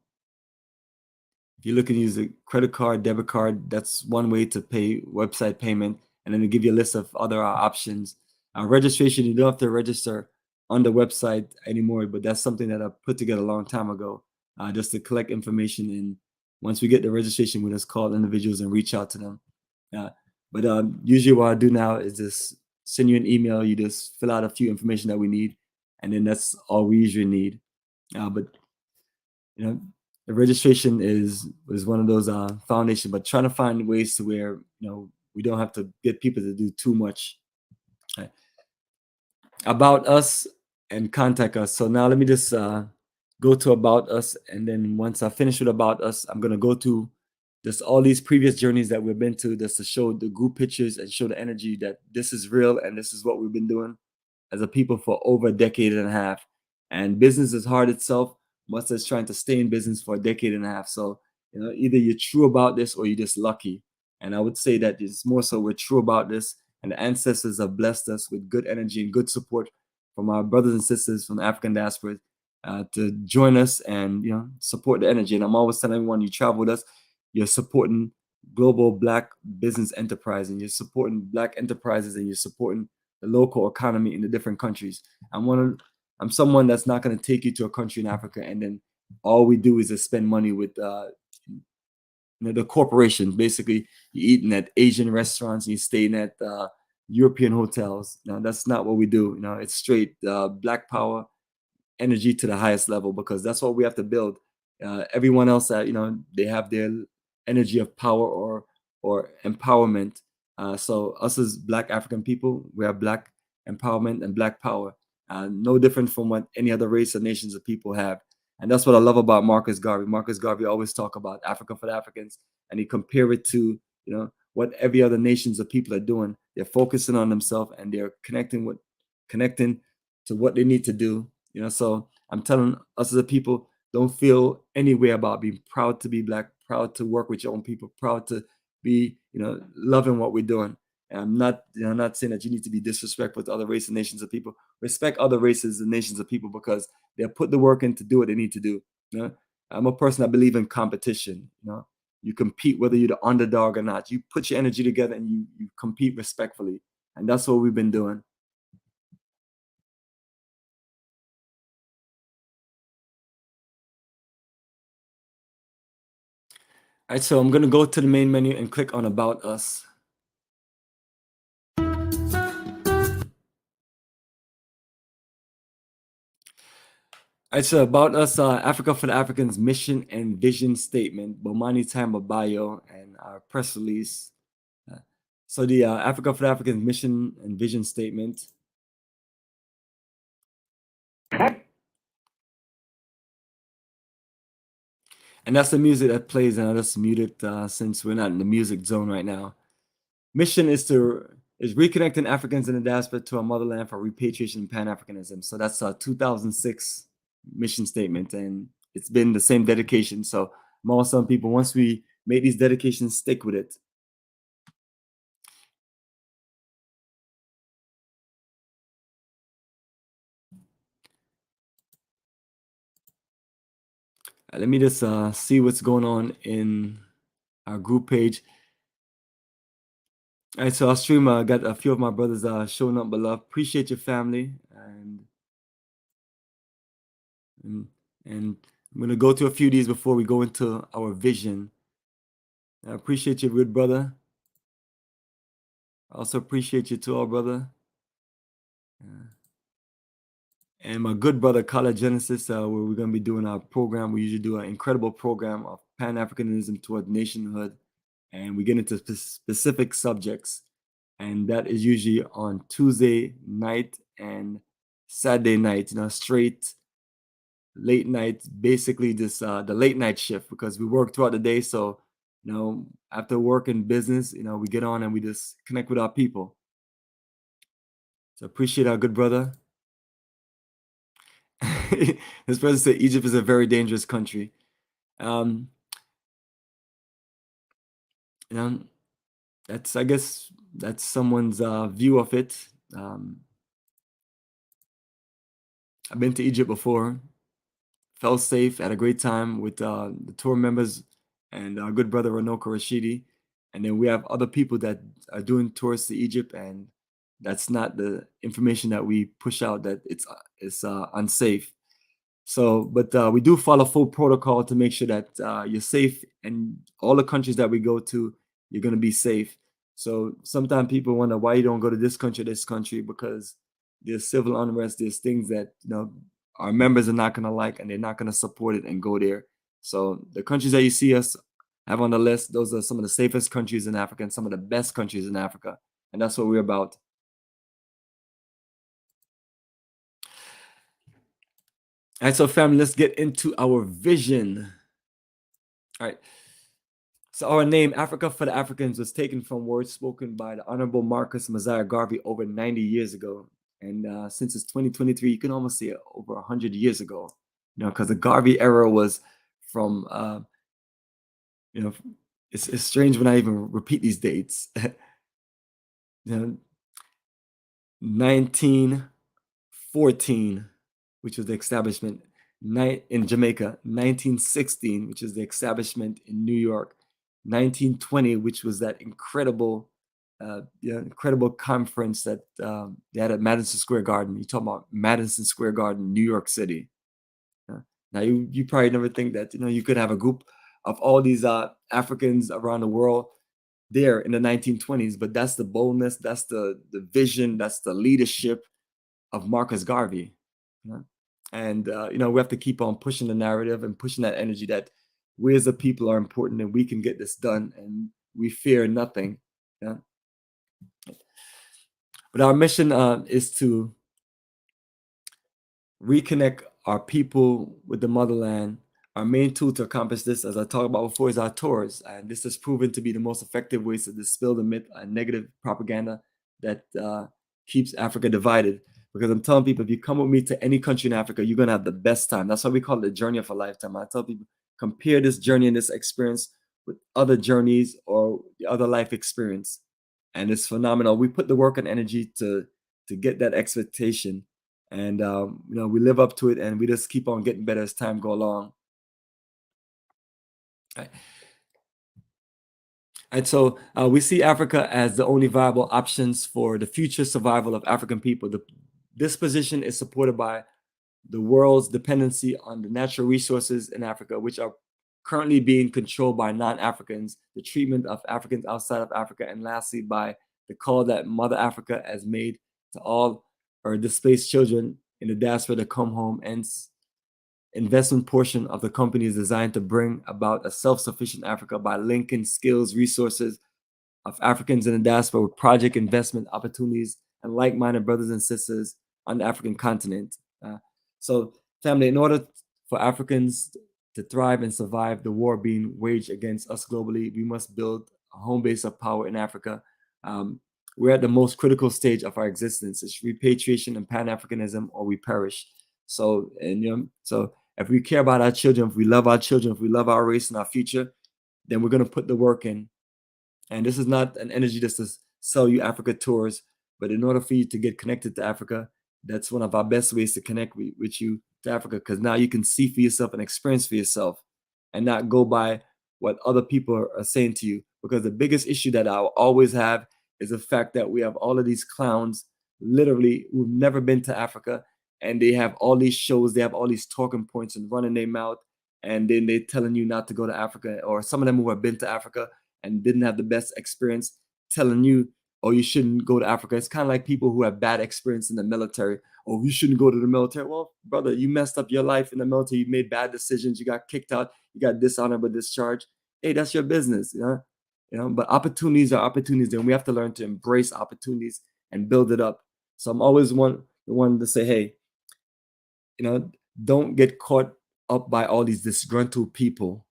S1: if you look and use a credit card, debit card, that's one way to pay website payment. And then they give you a list of other options. Registration, you don't have to register on the website anymore, but that's something that I put together a long time ago, just to collect information. And once we get the registration, we just call individuals and reach out to them. But usually what I do now is just send you an email. You just fill out a few information that we need, and then that's all we usually need. But the registration is one of those foundation, but trying to find ways to where we don't have to get people to do too much. About us and contact us. So now let me just go to about us, and then once I finish with about us, I'm gonna go to just all these previous journeys that we've been to, just to show the group pictures and show the energy that this is real and this is what we've been doing as a people for over a decade and a half. And business is hard itself, much as trying to stay in business for a decade and a half. So, either you're true about this or you're just lucky. And I would say that it's more so we're true about this, and the ancestors have blessed us with good energy and good support from our brothers and sisters from the African diaspora to join us and support the energy. And I'm always telling everyone, you travel with us, you're supporting global Black business enterprise, and you're supporting Black enterprises, and you're supporting the local economy in the different countries. I'm someone that's not going to take you to a country in Africa and then all we do is just spend money with the corporations. Basically, you're eating at Asian restaurants and you're staying at European hotels. No, that's not what we do. It's straight Black power energy to the highest level, because that's what we have to build. Everyone else that they have their energy of power or empowerment. So us as Black African people, we have Black empowerment and Black power, no different from what any other race or nations of people have. And that's what I love about Marcus Garvey. Marcus Garvey always talk about Africa for the Africans, and he compare it to what every other nations of people are doing. They're focusing on themselves and they're connecting to what they need to do. So I'm telling us as a people, don't feel any way about being proud to be Black, proud to work with your own people, proud to be, loving what we're doing. And I'm not saying that you need to be disrespectful to other races and nations of people. Respect other races and nations of people because they put the work in to do what they need to do. I'm a person that believe in competition. You compete whether you're the underdog or not. You put your energy together and you compete respectfully. And that's what we've been doing. All right, so I'm going to go to the main menu and click on About Us. All right, so About Us, Africa for the Africans mission and vision statement, Bomani Tamba bio, and our press release. So the Africa for the Africans mission and vision statement. And that's the music that plays, and I just muted since we're not in the music zone right now. Mission is reconnecting Africans in the diaspora to our motherland for repatriation and Pan-Africanism. So that's a 2006 mission statement, and it's been the same dedication. So I'm always telling people, once we make these dedications, stick with it. Let me just see what's going on in our group page. All right, so I'll stream. Got a few of my brothers showing up, but love. Appreciate your family, and and I'm gonna go to a few of these before we go into our vision. I appreciate you, good brother. I also appreciate you too, all brother. And my good brother, Kala Genesis, where we're gonna be doing our program. We usually do an incredible program of Pan-Africanism toward nationhood, and we get into specific subjects, and that is usually on Tuesday night and Saturday night. Straight late nights, basically just the late night shift because we work throughout the day. So, after work and business, we get on and we just connect with our people. So appreciate our good brother. His brother said Egypt is a very dangerous country. Um, you know, I guess that's someone's view of it. I've been to Egypt before, felt safe, had a great time with the tour members and our good brother Ranoka Rashidi. And then we have other people that are doing tours to Egypt, and that's not the information that we push out that it's unsafe. So, but we do follow full protocol to make sure that you're safe, and all the countries that we go to, you're going to be safe. So sometimes people wonder why you don't go to this country, because there's civil unrest, there's things that our members are not going to like, and they're not going to support it and go there. So the countries that you see us have on the list, those are some of the safest countries in Africa and some of the best countries in Africa, and that's what we're about. All right, so family, let's get into our vision. All right. So our name, Africa for the Africans, was taken from words spoken by the Honorable Marcus Mosiah Garvey over 90 years ago. And since it's 2023, you can almost say over 100 years ago, because the Garvey era was from, it's strange when I even repeat these dates. 1914, which was the establishment in Jamaica, 1916, which is the establishment in New York, 1920, which was that incredible conference that they had at Madison Square Garden. You talk about Madison Square Garden, New York City. Now you probably never think that you could have a group of all these Africans around the world there in the 1920s, but that's the boldness, that's the vision, that's the leadership of Marcus Garvey. And we have to keep on pushing the narrative and pushing that energy that we as a people are important and we can get this done, and we fear nothing. But our mission is to reconnect our people with the motherland. Our main tool to accomplish this, as I talked about before, is our tours. And this has proven to be the most effective ways to dispel the myth and negative propaganda that keeps Africa divided. Because I'm telling people, if you come with me to any country in Africa, you're going to have the best time. That's why we call it the journey of a lifetime. I tell people, compare this journey and this experience with other journeys or the other life experience. And it's phenomenal. We put the work and energy to get that expectation. And, we live up to it, and we just keep on getting better as time go along. Right. And so we see Africa as the only viable options for the future survival of African people. This position is supported by the world's dependency on the natural resources in Africa, which are currently being controlled by non-Africans, the treatment of Africans outside of Africa, and lastly, by the call that Mother Africa has made to all our displaced children in the diaspora to come home. And investment portion of the company is designed to bring about a self-sufficient Africa by linking skills, resources of Africans in the diaspora with project investment opportunities and like-minded brothers and sisters on the African continent. So, family, in order for Africans to thrive and survive the war being waged against us globally, we must build a home base of power in Africa. We're at the most critical stage of our existence. It's repatriation and Pan-Africanism, or we perish. So, so if we care about our children, if we love our children, if we love our race and our future, then we're going to put the work in. And this is not an energy just to sell you Africa tours, but in order for you to get connected to Africa, that's one of our best ways to connect with you to Africa, because now you can see for yourself and experience for yourself and not go by what other people are saying to you. Because the biggest issue that I'll always have is the fact that we have all of these clowns literally who've never been to Africa, and they have all these shows, they have all these talking points and running their mouth, and then they're telling you not to go to Africa, or some of them who have been to Africa and didn't have the best experience telling you, oh, you shouldn't go to Africa. It's kind of like people who have bad experience in the military. Oh, you shouldn't go to the military. Well, brother, you messed up your life in the military. You made bad decisions. You got kicked out. You got dishonorable discharge. Hey, that's your business, But opportunities are opportunities, and we have to learn to embrace opportunities and build it up. So I'm always the one to say, hey, don't get caught up by all these disgruntled people,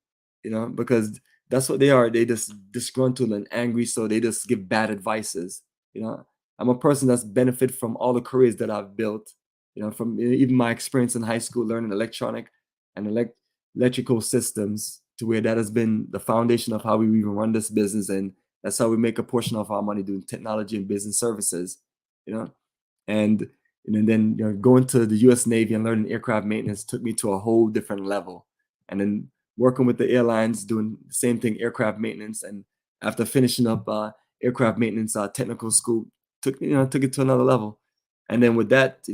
S1: because that's what they are. They just disgruntled and angry, so they just give bad advices. I'm a person that's benefited from all the careers that I've built, from even my experience in high school learning electronic and electrical systems, to where that has been the foundation of how we even run this business, and that's how we make a portion of our money, doing technology and business services, and then going to the U.S. Navy and learning aircraft maintenance took me to a whole different level. And then working with the airlines, doing the same thing, aircraft maintenance. And after finishing up aircraft maintenance technical school, took it to another level. And then with that,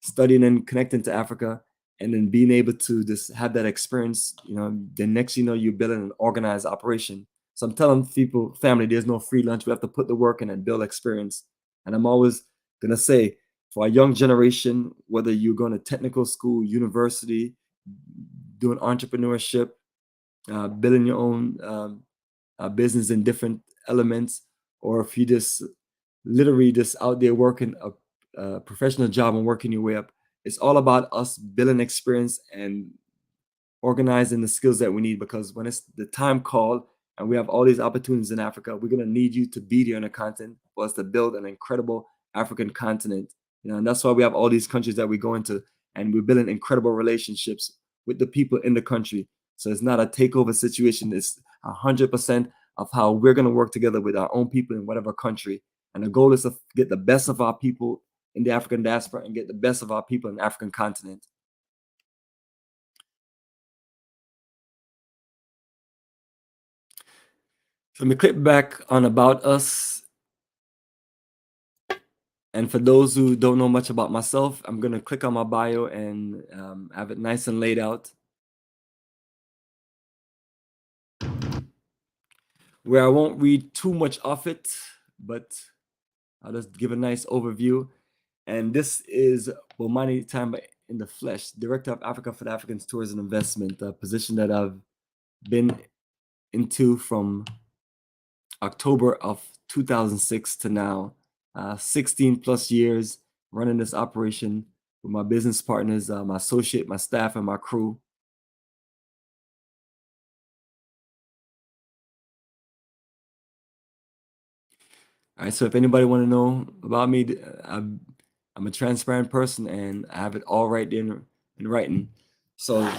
S1: studying and connecting to Africa, and then being able to just have that experience, the next you're building an organized operation. So I'm telling people, family, there's no free lunch. We have to put the work in and build experience. And I'm always gonna say, for a young generation, whether you're going to technical school, university, doing entrepreneurship, building your own business in different elements, or if you just literally just out there working a professional job and working your way up, it's all about us building experience and organizing the skills that we need, because when it's the time called and we have all these opportunities in Africa, we're going to need you to be there on the continent for us to build an incredible African continent. And that's why we have all these countries that we go into, and we're building incredible relationships with the people in the country. So it's not a takeover situation. It's 100% of how we're going to work together with our own people in whatever country. And the goal is to get the best of our people in the African diaspora and get the best of our people in the African continent. So let me click back on About Us. And for those who don't know much about myself, I'm going to click on my bio and have it nice and laid out, where I won't read too much of it, but I'll just give a nice overview. And this is Bomani Tamba in the flesh, Director of Africa for the Africans Tours and Investment, a position that I've been into from October of 2006 to now. 16 plus years running this operation with my business partners, my associate, my staff, and my crew. All right, so if anybody want to know about me, I'm a transparent person, and I have it all right there in writing. So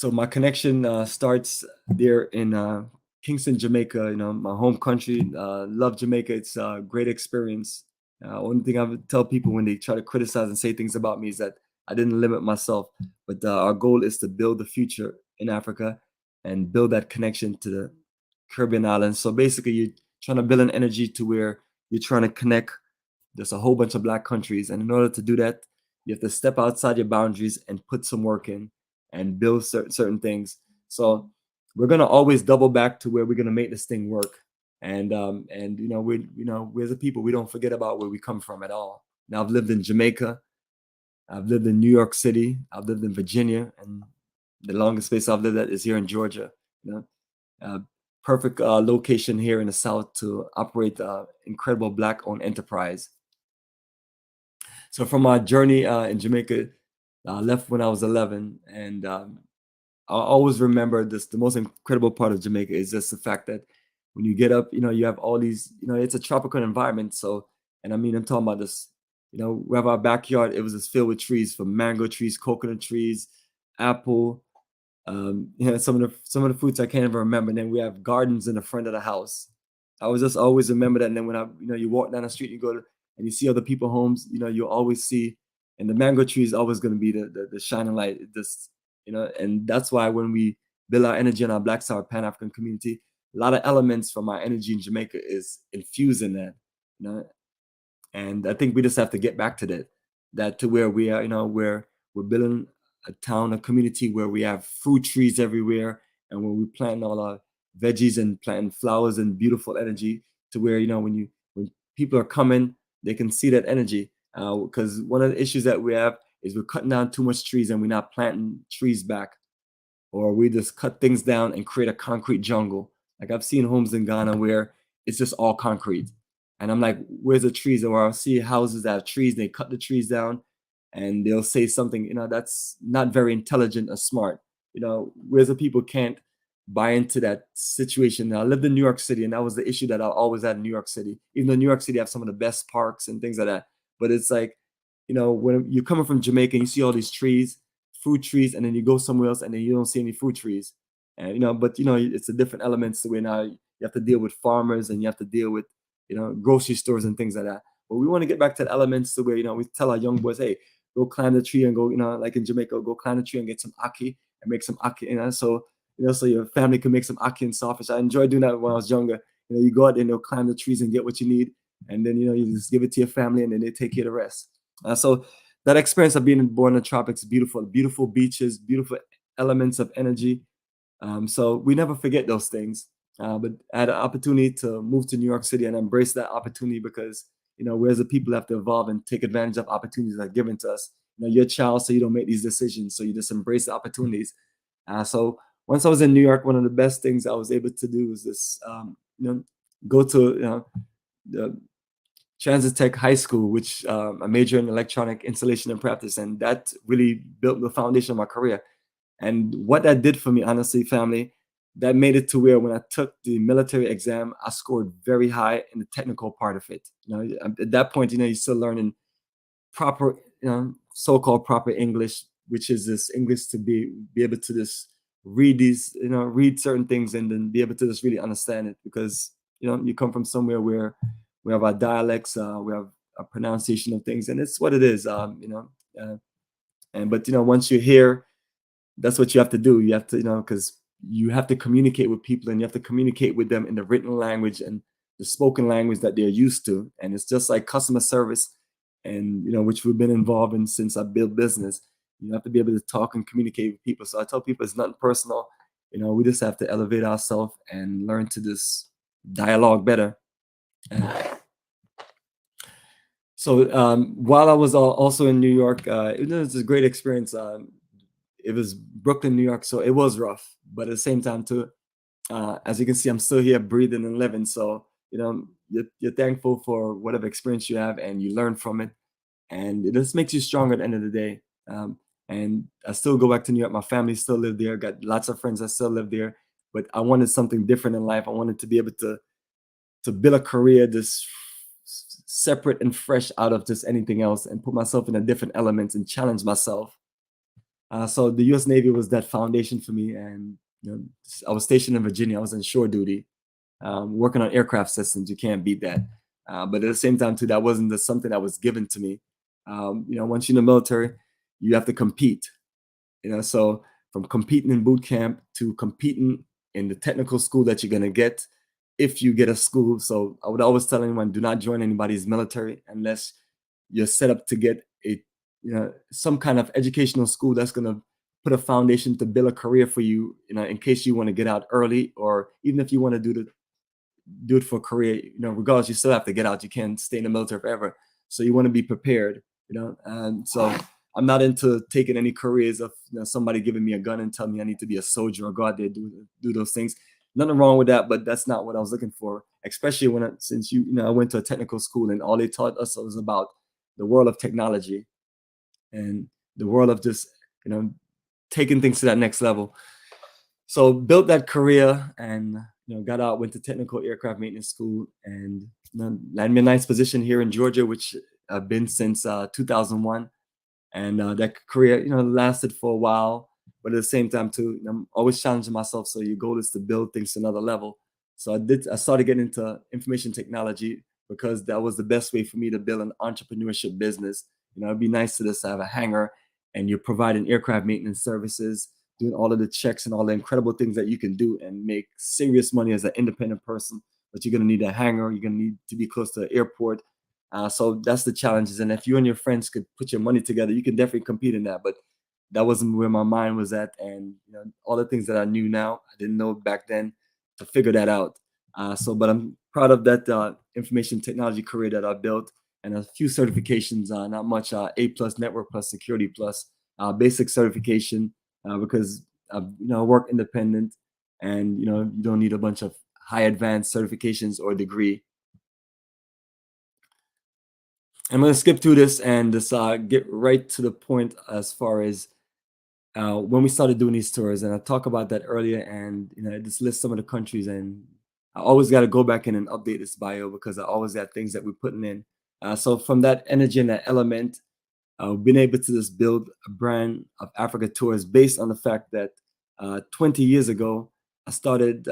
S1: my connection starts there in Kingston, Jamaica, my home country. Love Jamaica. It's a great experience. One thing I would tell people when they try to criticize and say things about me is that I didn't limit myself, but our goal is to build the future in Africa and build that connection to the Caribbean islands. So basically, you're trying to build an energy to where you're trying to connect. There's a whole bunch of Black countries, and in order to do that, you have to step outside your boundaries and put some work in and build certain things. So we're gonna always double back to where we're gonna make this thing work. And we as a people, we don't forget about where we come from at all. Now I've lived in Jamaica, I've lived in New York City, I've lived in Virginia, and the longest place I've lived at is here in Georgia. Perfect location here in the South to operate incredible Black-owned enterprise. So from my journey in Jamaica, I left when I was 11, and I always remember this. The most incredible part of Jamaica is just the fact that when you get up, you have all these, it's a tropical environment. So, and I mean, I'm talking about this, we have our backyard. It was just filled with trees, from mango trees, coconut trees, apple, some of the fruits I can't even remember. And then we have gardens in the front of the house. I was just always remember that. And then when you walk down the street, you go to, and you see other people's homes, you always see, and the mango tree is always going to be the shining light. And that's why when we build our energy in our Black Star Pan-African community, a lot of elements from our energy in Jamaica is infused in that, you know. And I think we just have to get back to that to where we are, where we're building a town, a community where we have fruit trees everywhere, and where we plant all our veggies and planting flowers and beautiful energy to where, when people are coming, they can see that energy. Because one of the issues that we have is we're cutting down too much trees and we're not planting trees back, or we just cut things down and create a concrete jungle. Like I've seen homes in Ghana where it's just all concrete. And I'm like, where's the trees? Or I'll see houses that have trees, they cut the trees down and they'll say something, that's not very intelligent or smart. Whereas the people can't buy into that situation. Now, I lived in New York City, and that was the issue that I always had in New York City, even though New York City have some of the best parks and things like that. But it's like, when you're coming from Jamaica and you see all these trees, fruit trees, and then you go somewhere else and then you don't see any fruit trees. And but it's a different elements the way now you have to deal with farmers and you have to deal with grocery stores and things like that. But we want to get back to the elements the way we tell our young boys, hey, go climb the tree and go, like in Jamaica, go climb the tree and get some ackee and make some ackee, so your family can make some ackee and sawfish. I enjoyed doing that when I was younger. You go out there and climb the trees and get what you need, and then you just give it to your family and then they take care of the rest. So that experience of being born in the tropics, beautiful beaches, beautiful elements of energy. So we never forget those things. But I had an opportunity to move to New York City and embrace that opportunity because, we as a people have to evolve and take advantage of opportunities that are given to us. You're a child, so you don't make these decisions. So you just embrace the opportunities. So once I was in New York, one of the best things I was able to do was this, go to the Transit Tech High School, which I major in electronic installation and practice, and that really built the foundation of my career. And what that did for me, honestly, family, that made it to where when I took the military exam, I scored very high in the technical part of it. At that point, you're still learning proper, so-called proper English, which is this English to be able to just read these, read certain things and then be able to just really understand it because, you come from somewhere where we have our dialects, we have a pronunciation of things, and it's what it is, but once you're here, that's what you have to do. You have to, because you have to communicate with people and you have to communicate with them in the written language and the spoken language that they're used to. And it's just like customer service, and which we've been involved in since I built business. You have to be able to talk and communicate with people. So I tell people it's nothing personal. We just have to elevate ourselves and learn to just dialogue better. So while I was also in New York, it was a great experience. It was Brooklyn, New York, so it was rough. But at the same time, too, as you can see, I'm still here breathing and living. So, you're thankful for whatever experience you have and you learn from it. And it just makes you stronger at the end of the day. And I still go back to New York. My family still live there. Got lots of friends that still live there. But I wanted something different in life. I wanted to be able to build a career just separate and fresh out of just anything else and put myself in a different elements and challenge myself. So the U.S. Navy was that foundation for me. And I was stationed in Virginia. I was on shore duty, working on aircraft systems. You can't beat that. But at the same time, too, that wasn't just something that was given to me. Once you're in the military, you have to compete. So from competing in boot camp to competing in the technical school that you're gonna get, if you get a school. So I would always tell anyone, do not join anybody's military unless you're set up to get some kind of educational school that's gonna put a foundation to build a career for you, in case you want to get out early, or even if you want to do it for a career, regardless, you still have to get out. You can't stay in the military forever. So you want to be prepared, and so I'm not into taking any careers of somebody giving me a gun and telling me I need to be a soldier or go out there do those things. Nothing wrong with that, but that's not what I was looking for. Especially since I went to a technical school and all they taught us was about the world of technology and the world of just taking things to that next level. So built that career and got out, went to technical aircraft maintenance school, and landed me a nice position here in Georgia, which I've been since 2001. And that career lasted for a while, but at the same time too, I'm always challenging myself. So your goal is to build things to another level. So I started getting into information technology because that was the best way for me to build an entrepreneurship business. It'd be nice to just have a hangar and you're providing aircraft maintenance services doing all of the checks and all the incredible things that you can do and make serious money as an independent person. But you're gonna need a hangar. You're gonna need to be close to the airport. So that's the challenges. And if you and your friends could put your money together, you can definitely compete in that. But that wasn't where my mind was at. And all the things that I knew now, I didn't know back then to figure that out. But I'm proud of that information technology career that I built and a few certifications, not much, A plus, network plus, security plus, basic certification because I work independent and you don't need a bunch of high advanced certifications or degree. I'm going to skip through this and just get right to the point as far as when we started doing these tours. And I talked about that earlier, and I just list some of the countries, and I always got to go back in and update this bio because I always got things that we're putting in. So from that energy and that element, we've been able to just build a brand of Africa Tours based on the fact that 20 years ago, I started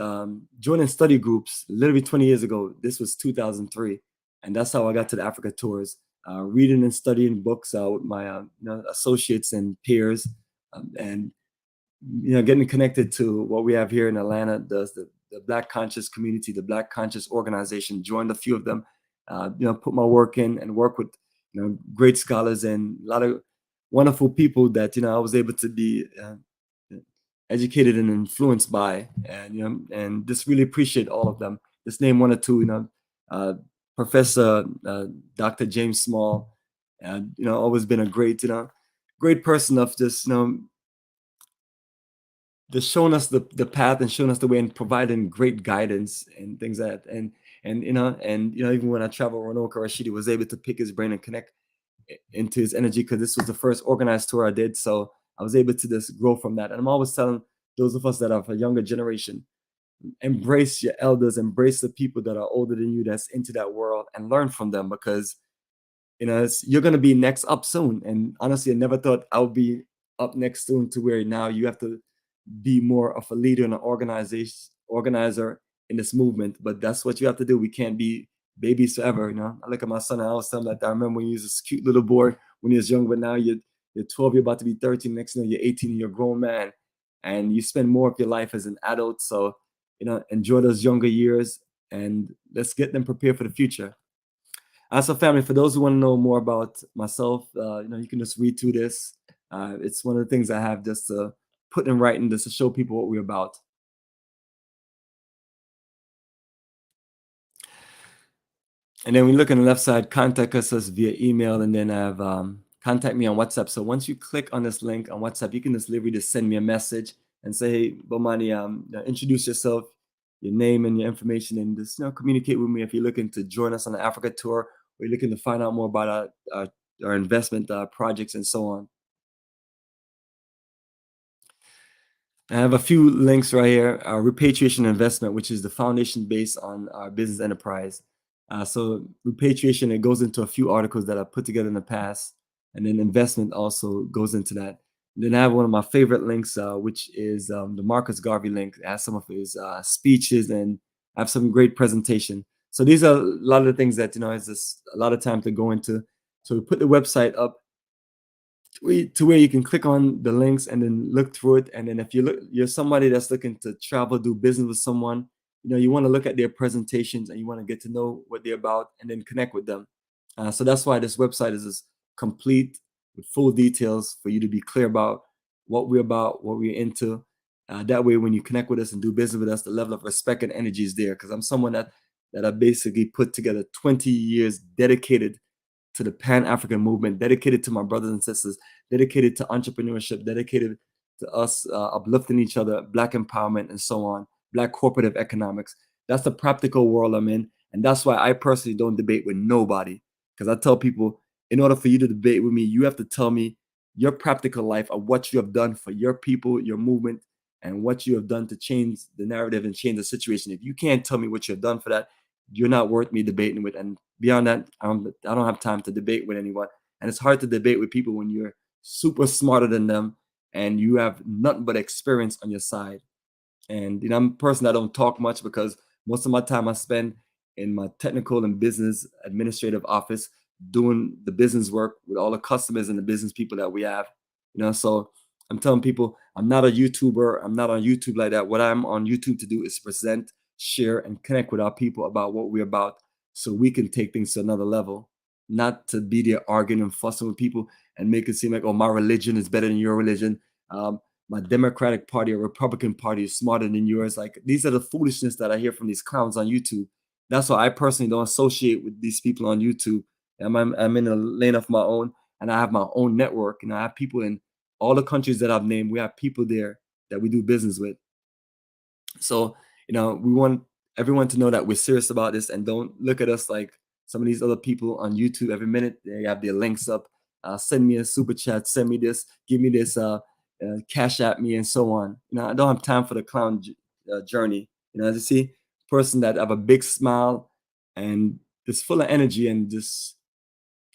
S1: joining study groups literally 20 years ago. This was 2003. And that's how I got to the Africa Tours, reading and studying books with my associates and peers, and getting connected to what we have here in Atlanta, the Black Conscious community, the Black Conscious organization. Joined a few of them, put my work in and work with great scholars and a lot of wonderful people that I was able to be educated and influenced by, and just really appreciate all of them. Just name one or two. Professor Dr. James Small, always been a great person of just just showing us the path and showing us the way and providing great guidance and things like that. And even when I traveled, Ronoka Rashidi was able to pick his brain and connect into his energy because this was the first organized tour I did. So I was able to just grow from that. And I'm always telling those of us that are a younger generation, embrace your elders, embrace the people that are older than you that's into that world, and learn from them because you're going to be next up soon. And honestly, I never thought I would be up next soon to where now you have to be more of a leader and an organizer in this movement. But that's what you have to do. We can't be babies forever. I look at my son and I always tell him that I remember when he was this cute little boy when he was young, but now you're 12, you're about to be 13, next thing you're 18, and you're a grown man. And you spend more of your life as an adult. So, enjoy those younger years and let's get them prepared for the future. So family, for those who want to know more about myself, you can just read through this. It's one of the things I have just to put in writing, just to show people what we're about. And then we look on the left side, contact us via email, and then I have contact me on WhatsApp. So once you click on this link on WhatsApp, you can just literally just send me a message and say, hey, Bomani, introduce yourself, your name and your information, and just communicate with me if you're looking to join us on the Africa tour, or you're looking to find out more about our investment projects and so on. I have a few links right here. Repatriation Investment, which is the foundation based on our business enterprise. So repatriation, it goes into a few articles that I put together in the past, and then investment also goes into that. And then I have one of my favorite links, which is the Marcus Garvey link. It has some of his speeches and I have some great presentation. So these are a lot of the things that it's just a lot of time to go into. So we put the website up to where you can click on the links and then look through it. And then if you're somebody that's looking to travel, do business with someone, you want to look at their presentations and you want to get to know what they're about and then connect with them. So that's why this website is complete with full details for you to be clear about what we're about, what we're into. That way, when you connect with us and do business with us, the level of respect and energy is there. Because I'm someone that I basically put together 20 years dedicated to the Pan-African movement, dedicated to my brothers and sisters, dedicated to entrepreneurship, dedicated to us uplifting each other, Black empowerment, and so on, Black cooperative economics. That's the practical world I'm in. And that's why I personally don't debate with nobody. Because I tell people, in order for you to debate with me, you have to tell me your practical life of what you have done for your people, your movement, and what you have done to change the narrative and change the situation. If you can't tell me what you have done for that, you're not worth me debating with. And beyond that, I don't have time to debate with anyone. And it's hard to debate with people when you're super smarter than them and you have nothing but experience on your side. And I'm a person that don't talk much because most of my time I spend in my technical and business administrative office doing the business work with all the customers and the business people that we have. So I'm telling people I'm not a YouTuber. I'm not on YouTube like that. What I'm on YouTube to do is present, share, and connect with our people about what we're about so we can take things to another level, not to be there arguing and fussing with people and make it seem like, oh, my religion is better than your religion. My Democratic Party or Republican Party is smarter than yours. Like, these are the foolishness that I hear from these clowns on YouTube. That's why I personally don't associate with these people on YouTube. I'm in a lane of my own, and I have my own network. And I have people in all the countries that I've named. We have people there that we do business with. So, we want everyone to know that we're serious about this, and don't look at us like some of these other people on YouTube. Every minute they have their links up. Send me a super chat. Send me this. Give me this. Cash at me and so on. I don't have time for the clown journey. As you see, person that have a big smile and just full of energy and just,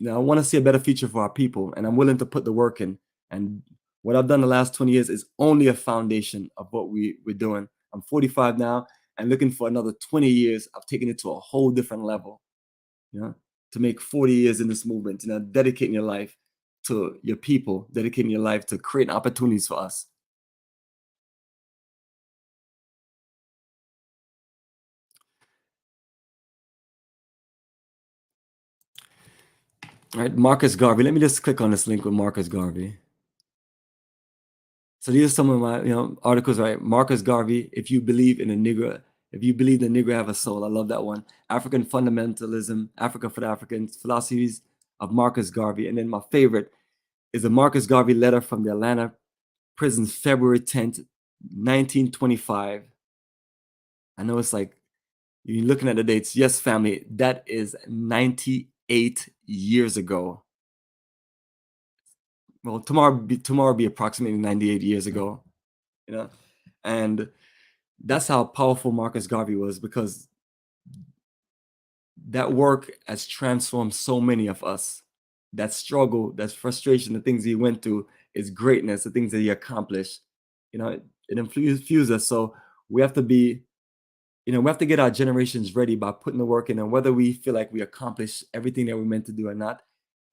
S1: I want to see a better future for our people, and I'm willing to put the work in. And what I've done the last 20 years is only a foundation of what we're doing. I'm 45 now and looking for another 20 years of taking it to a whole different level, to make 40 years in this movement, dedicating your life to your people, dedicating your life to create opportunities for us. All right, Marcus Garvey. Let me just click on this link with Marcus Garvey. So these are some of my articles, right? Marcus Garvey, if you believe the Negro have a soul. I love that one. African fundamentalism, Africa for the Africans, philosophies of Marcus Garvey. And then my favorite is the Marcus Garvey letter from the Atlanta prison, February 10th, 1925. I know it's like, you're looking at the dates. Yes, family, that is 98 years ago. Well, tomorrow be approximately 98 years ago, and that's how powerful Marcus Garvey was, because that work has transformed so many of us. That struggle, that frustration, the things he went through is greatness, the things that he accomplished, it infused us. So we have to be, we have to get our generations ready by putting the work in, and whether we feel like we accomplished everything that we're meant to do or not,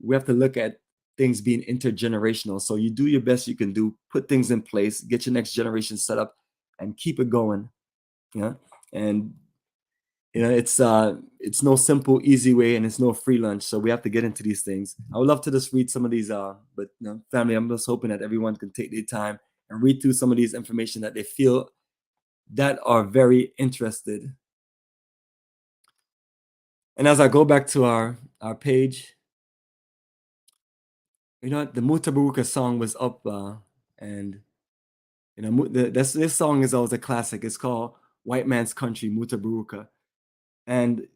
S1: we have to look at things being intergenerational. So you do your best you can do, put things in place, get your next generation set up, and keep it going. And it's no simple, easy way, and it's no free lunch. So we have to get into these things. I would love to just read some of these, but family, I'm just hoping that everyone can take their time and read through some of these information that they feel that are very interested. And as I go back to our page, the Mutabaruka song was up, and this song is always a classic. It's called White Man's Country, Mutabaruka. And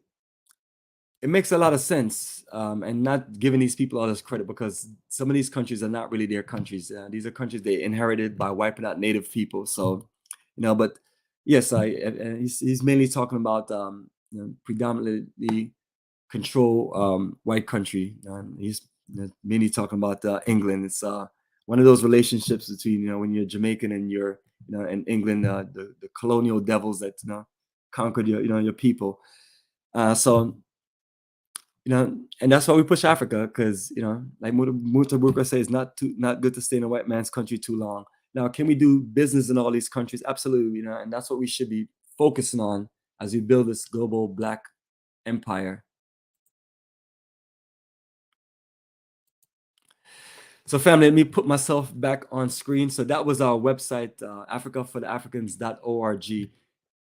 S1: it makes a lot of sense, and not giving these people all this credit, because some of these countries are not really their countries. These are countries they inherited by wiping out native people. So, but yes, he's mainly talking about predominantly control white country. He's mainly talking about England. It's one of those relationships between when you're Jamaican and you're in England, the colonial devils that conquered your people. So and that's why we push Africa, because like Mutabuka says, not good to stay in a white man's country too long. Now, can we do business in all these countries? Absolutely, and that's what we should be focusing on as we build this global Black empire. So family, let me put myself back on screen. So that was our website, africafortheafricans.org.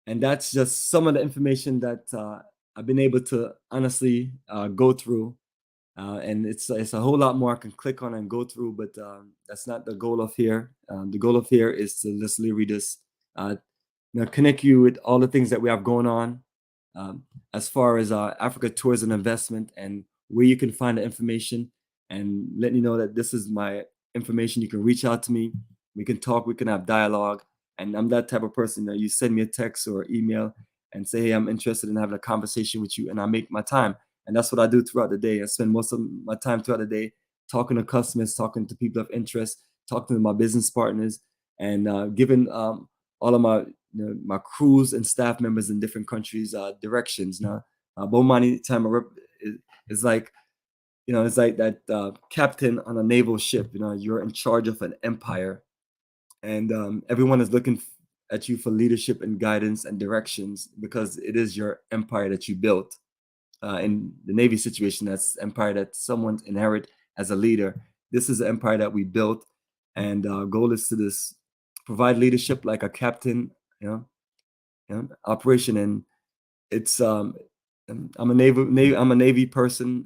S1: And that's just some of the information that I've been able to honestly go through. And it's a whole lot more I can click on and go through, but that's not the goal of here. The goal of here is to literally read this, connect you with all the things that we have going on, as far as Africa Tours and Investment, and where you can find the information, and let you know that this is my information. You can reach out to me. We can talk. We can have dialogue. And I'm that type of person that you send me a text or email and say, hey, I'm interested in having a conversation with you, and I make my time. And that's what I do throughout the day. I spend most of my time throughout the day talking to customers, talking to people of interest, talking to my business partners, and giving all of my crews and staff members in different countries directions. Bomani time is like, it's like that captain on a naval ship. You're in charge of an empire, and everyone is looking at you for leadership and guidance and directions because it is your empire that you built. In the Navy situation, that's empire that someone inherit as a leader. This is the empire that we built, and our goal is to this provide leadership like a captain, operation. And it's I'm a Navy person,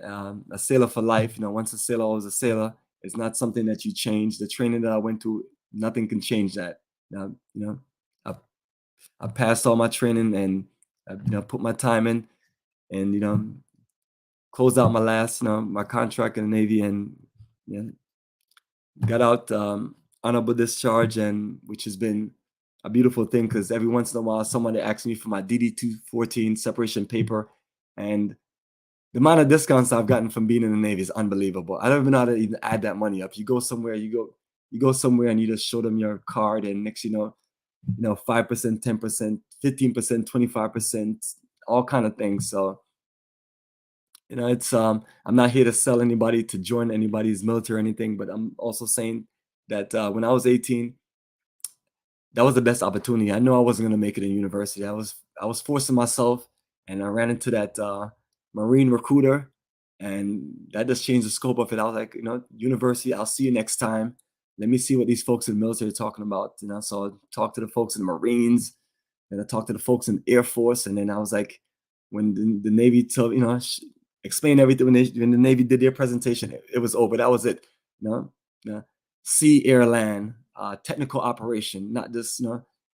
S1: a sailor for life. Once a sailor, always a sailor. It's not something that you change. The training that I went to, nothing can change that. Now, I, I passed all my training and I, put my time in, and closed out my last, my contract in the Navy, and you know, got out honorable discharge, and which has been a beautiful thing because every once in a while somebody asks me for my DD-214 separation paper, and the amount of discounts I've gotten from being in the Navy is unbelievable. I don't even know how to even add that money up. You go somewhere, you go somewhere and you just show them your card, and next 5%, 10%, 15%, 25%, all kind of things. So it's I'm not here to sell anybody to join anybody's military or anything, but I'm also saying that when I was 18, that was the best opportunity. I know I wasn't going to make it in university. I was forcing myself, and I ran into that Marine recruiter, and that just changed the scope of it. I was like, university, I'll see you next time. Let me see what these folks in the military are talking about. So I talked to the folks in the Marines, and I talked to the folks in the Air Force, and then I was like, when the Navy told, explain everything, when the Navy did their presentation, it was over. That was it. Uh, Sea, air, land, technical operation, not just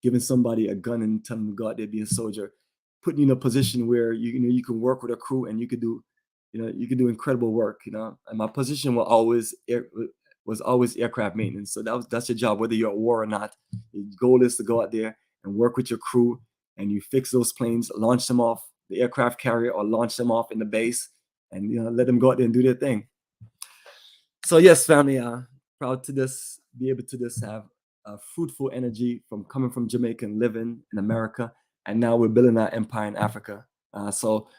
S1: giving somebody a gun and telling them to go out there be a soldier, putting you in a position where you can work with a crew and you could do incredible work. And my position was always aircraft maintenance. So that's your job, whether you're at war or not. The goal is to go out there and work with your crew, and you fix those planes, launch them off the aircraft carrier or launch them off in the base, and let them go out there and do their thing. So yes, family, proud to be able to have a fruitful energy from coming from Jamaica and living in America, and now we're building our empire in Africa. So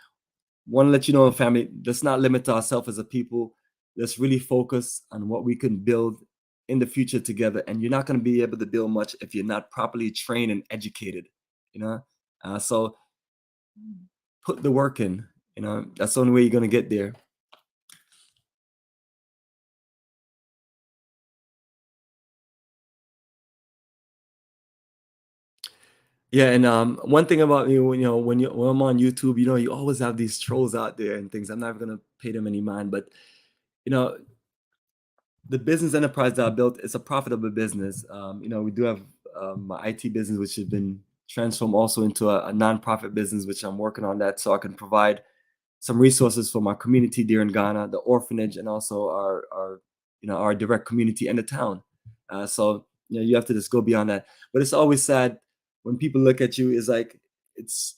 S1: want to let you know, family, let's not limit ourselves as a people. Let's really focus on what we can build in the future together. And you're not going to be able to build much if you're not properly trained and educated. So put the work in. That's the only way you're going to get there. Yeah, and one thing about me, when I'm on YouTube, you always have these trolls out there and things. I'm never gonna pay them any mind, but you know, the business enterprise that I built is a profitable business. We do have my IT business, which has been transformed also into a nonprofit business, which I'm working on that, so I can provide some resources for my community there in Ghana, the orphanage, and also our direct community and the town. So you have to just go beyond that. But it's always sad when people look at you. It's like it's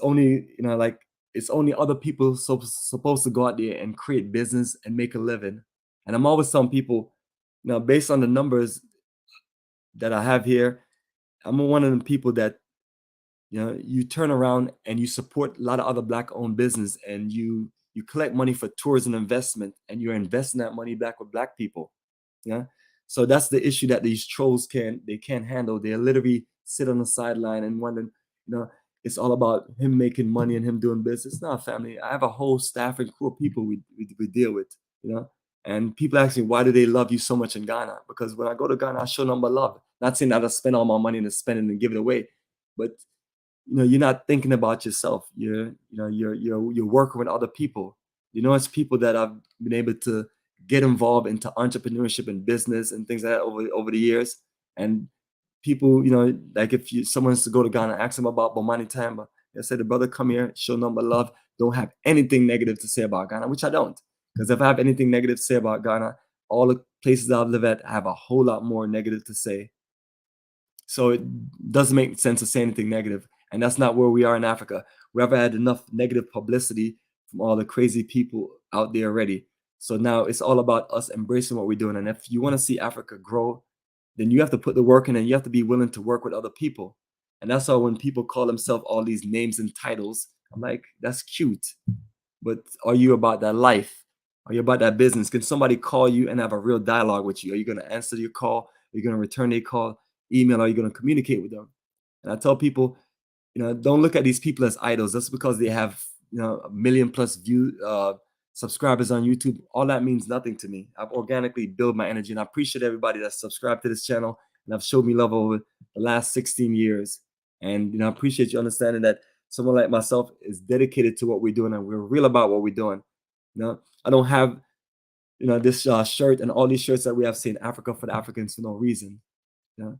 S1: only like it's only other people supposed to go out there and create business and make a living. And I'm always telling people, based on the numbers that I have here, I'm one of the people that you turn around and you support a lot of other black owned business, and you collect money for tourism investment, and you're investing that money back with black people. Yeah. So that's the issue that these trolls can't handle. They literally sit on the sideline and wondering, it's all about him making money and him doing business. No, family. I have a whole staff and crew of people we deal with, and people ask me, why do they love you so much in Ghana? Because when I go to Ghana, I show them my love. Not saying that I spend all my money and spend it and give it away, but you're not thinking about yourself. You're working with other people. It's people that I've been able to get involved into entrepreneurship and business and things like that over the years. And people, like if someone wants to go to Ghana, ask them about Bomani Tamba. I said, the brother, come here, show number love. Don't have anything negative to say about Ghana, which I don't. Because if I have anything negative to say about Ghana, all the places I've lived at have a whole lot more negative to say. So it doesn't make sense to say anything negative. And that's not where we are in Africa. We have had enough negative publicity from all the crazy people out there already. So now it's all about us embracing what we're doing. And if you want to see Africa grow, then you have to put the work in, and you have to be willing to work with other people. And that's why when people call themselves all these names and titles, I'm like, that's cute. But are you about that life? Are you about that business? Can somebody call you and have a real dialogue with you? Are you going to answer your call? Are you going to return their call? email are you going to communicate with them? And I tell people, don't look at these people as idols. Just because they have, a million plus subscribers on YouTube, all that means nothing to me. I've organically built my energy, and I appreciate everybody that's subscribed to this channel and have showed me love over the last 16 years. And I appreciate you understanding that someone like myself is dedicated to what we're doing, and we're real about what we're doing. I don't have this shirt and all these shirts that we have saying Africa for the Africans for no reason. And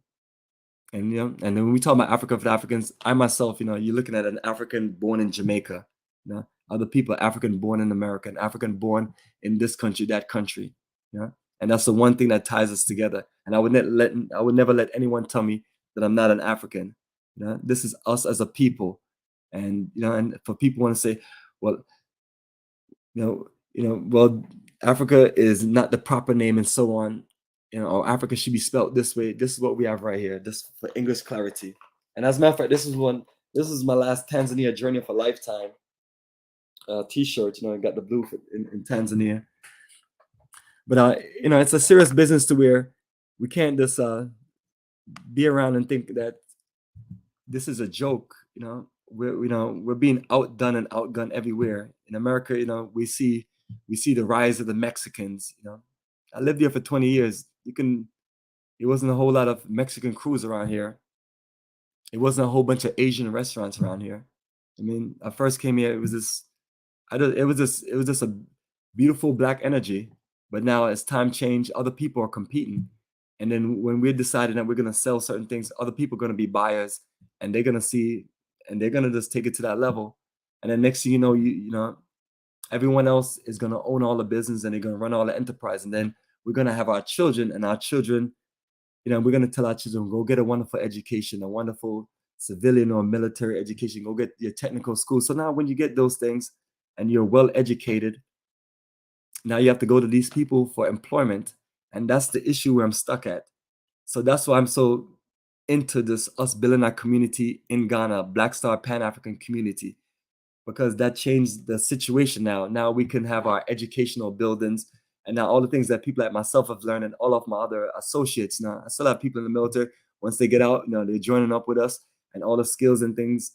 S1: and then when we talk about Africa for the Africans, I myself, you're looking at an African born in Jamaica, other people are African born in America, and African born in this country, that country. And that's the one thing that ties us together. And I would never let anyone tell me that I'm not an African. This is us as a people. And and for people want to say, well, well, Africa is not the proper name and so on, or Africa should be spelled this way. This is what we have right here, this for English clarity. And as a matter of fact, this is my last Tanzania Journey of a Lifetime t-shirt. I got the blue in Tanzania. But it's a serious business to where we can't just be around and think that this is a joke. We're being outdone and outgunned everywhere. In America, we see the rise of the Mexicans. I lived here for 20 years. There wasn't a whole lot of Mexican crews around here. It wasn't a whole bunch of Asian restaurants around here. I mean, I first came here, it was just a beautiful black energy. But now as time changed, other people are competing. And then when we're deciding that we're going to sell certain things, other people are going to be buyers, and they're going to see, and they're going to just take it to that level. And then next thing you know, everyone else is going to own all the business, and they're going to run all the enterprise. And then we're going to have our children, and our children, we're going to tell our children, go get a wonderful education, a wonderful civilian or military education, go get your technical school. So now when you get those things and you're well educated, now you have to go to these people for employment. And that's the issue where I'm stuck at. So that's why I'm so into this, us building our community in Ghana, Black Star Pan-African community, because that changed the situation now. Now we can have our educational buildings, and now all the things that people like myself have learned, and all of my other associates. Now I still have people in the military. Once they get out, they're joining up with us, and all the skills and things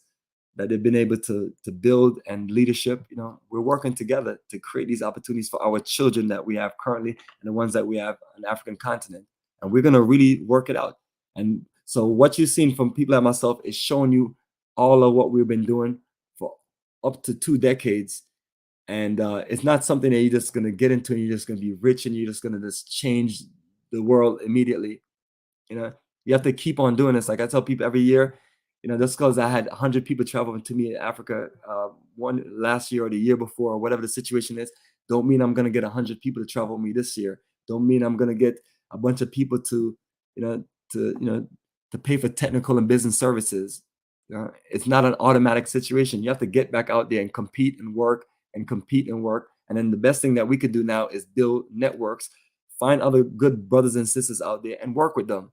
S1: that they've been able to build, and leadership, we're working together to create these opportunities for our children that we have currently, and the ones that we have on the African continent. And we're going to really work it out. And so what you've seen from people like myself is showing you all of what we've been doing for up to 2 decades. And it's not something that you're just going to get into and you're just going to be rich and you're just going to just change the world immediately. You have to keep on doing this. Like I tell people every year, just because I had 100 people traveling to me in Africa one last year or the year before, or whatever the situation is, don't mean I'm going to get 100 people to travel with me this year. Don't mean I'm going to get a bunch of people to pay for technical and business services. It's not an automatic situation. You have to get back out there and compete and work and compete and work. And then the best thing that we could do now is build networks, find other good brothers and sisters out there and work with them.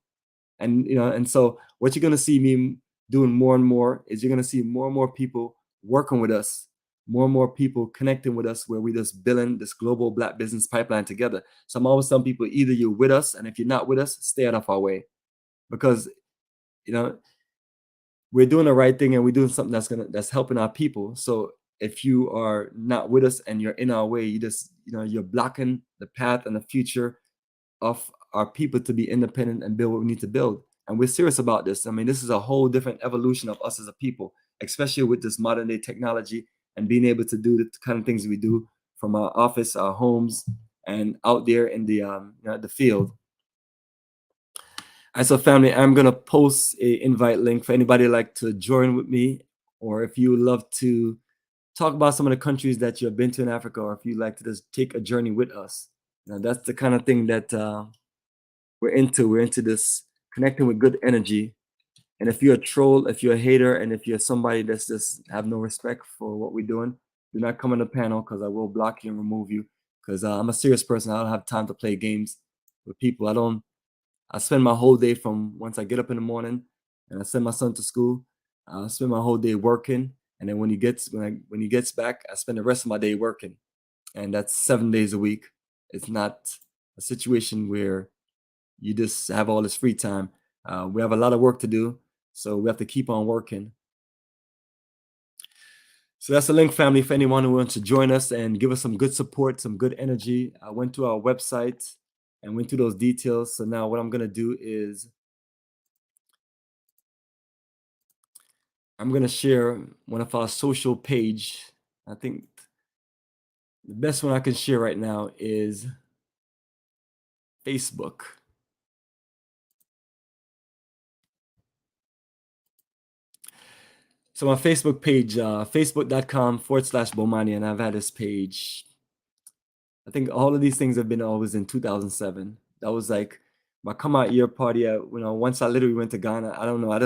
S1: And and so what you're going to see me doing more and more is you're going to see more and more people working with us, more and more people connecting with us, where we just building this global Black business pipeline together. So I'm always telling people, either you're with us, and if you're not with us, stay out of our way, because we're doing the right thing and we're doing something that's helping our people. So if you are not with us and you're in our way, you're blocking the path and the future of our people to be independent and build what we need to build. And we're serious about this. I mean, this is a whole different evolution of us as a people, especially with this modern day technology and being able to do the kind of things we do from our office, our homes, and out there in the field. As a family, I'm gonna post a invite link for anybody like to join with me, or if you would love to talk about some of the countries that you've been to in Africa, or if you'd like to just take a journey with us. That's the kind of thing that we're into. We're into this connecting with good energy. And if you're a troll, if you're a hater, and if you're somebody that's just have no respect for what we're doing, do not come on the panel, because I will block you and remove you, because I'm a serious person. I don't have time to play games with people. I spend my whole day from once I get up in the morning and I send my son to school. I spend my whole day working, and then when he gets back, I spend the rest of my day working, and that's 7 days a week. It's not a situation where you just have all this free time. We have a lot of work to do, so we have to keep on working. So that's the link, family, for anyone who wants to join us and give us some good support, some good energy. I went to our website and went through those details. So now what I'm going to do is I'm going to share one of our social page. I think the best one I can share right now is Facebook. So my Facebook page, facebook.com/Bomani, and I've had this page. I think all of these things have been always in 2007. That was like my come out year party. Once I literally went to Ghana. I don't know. I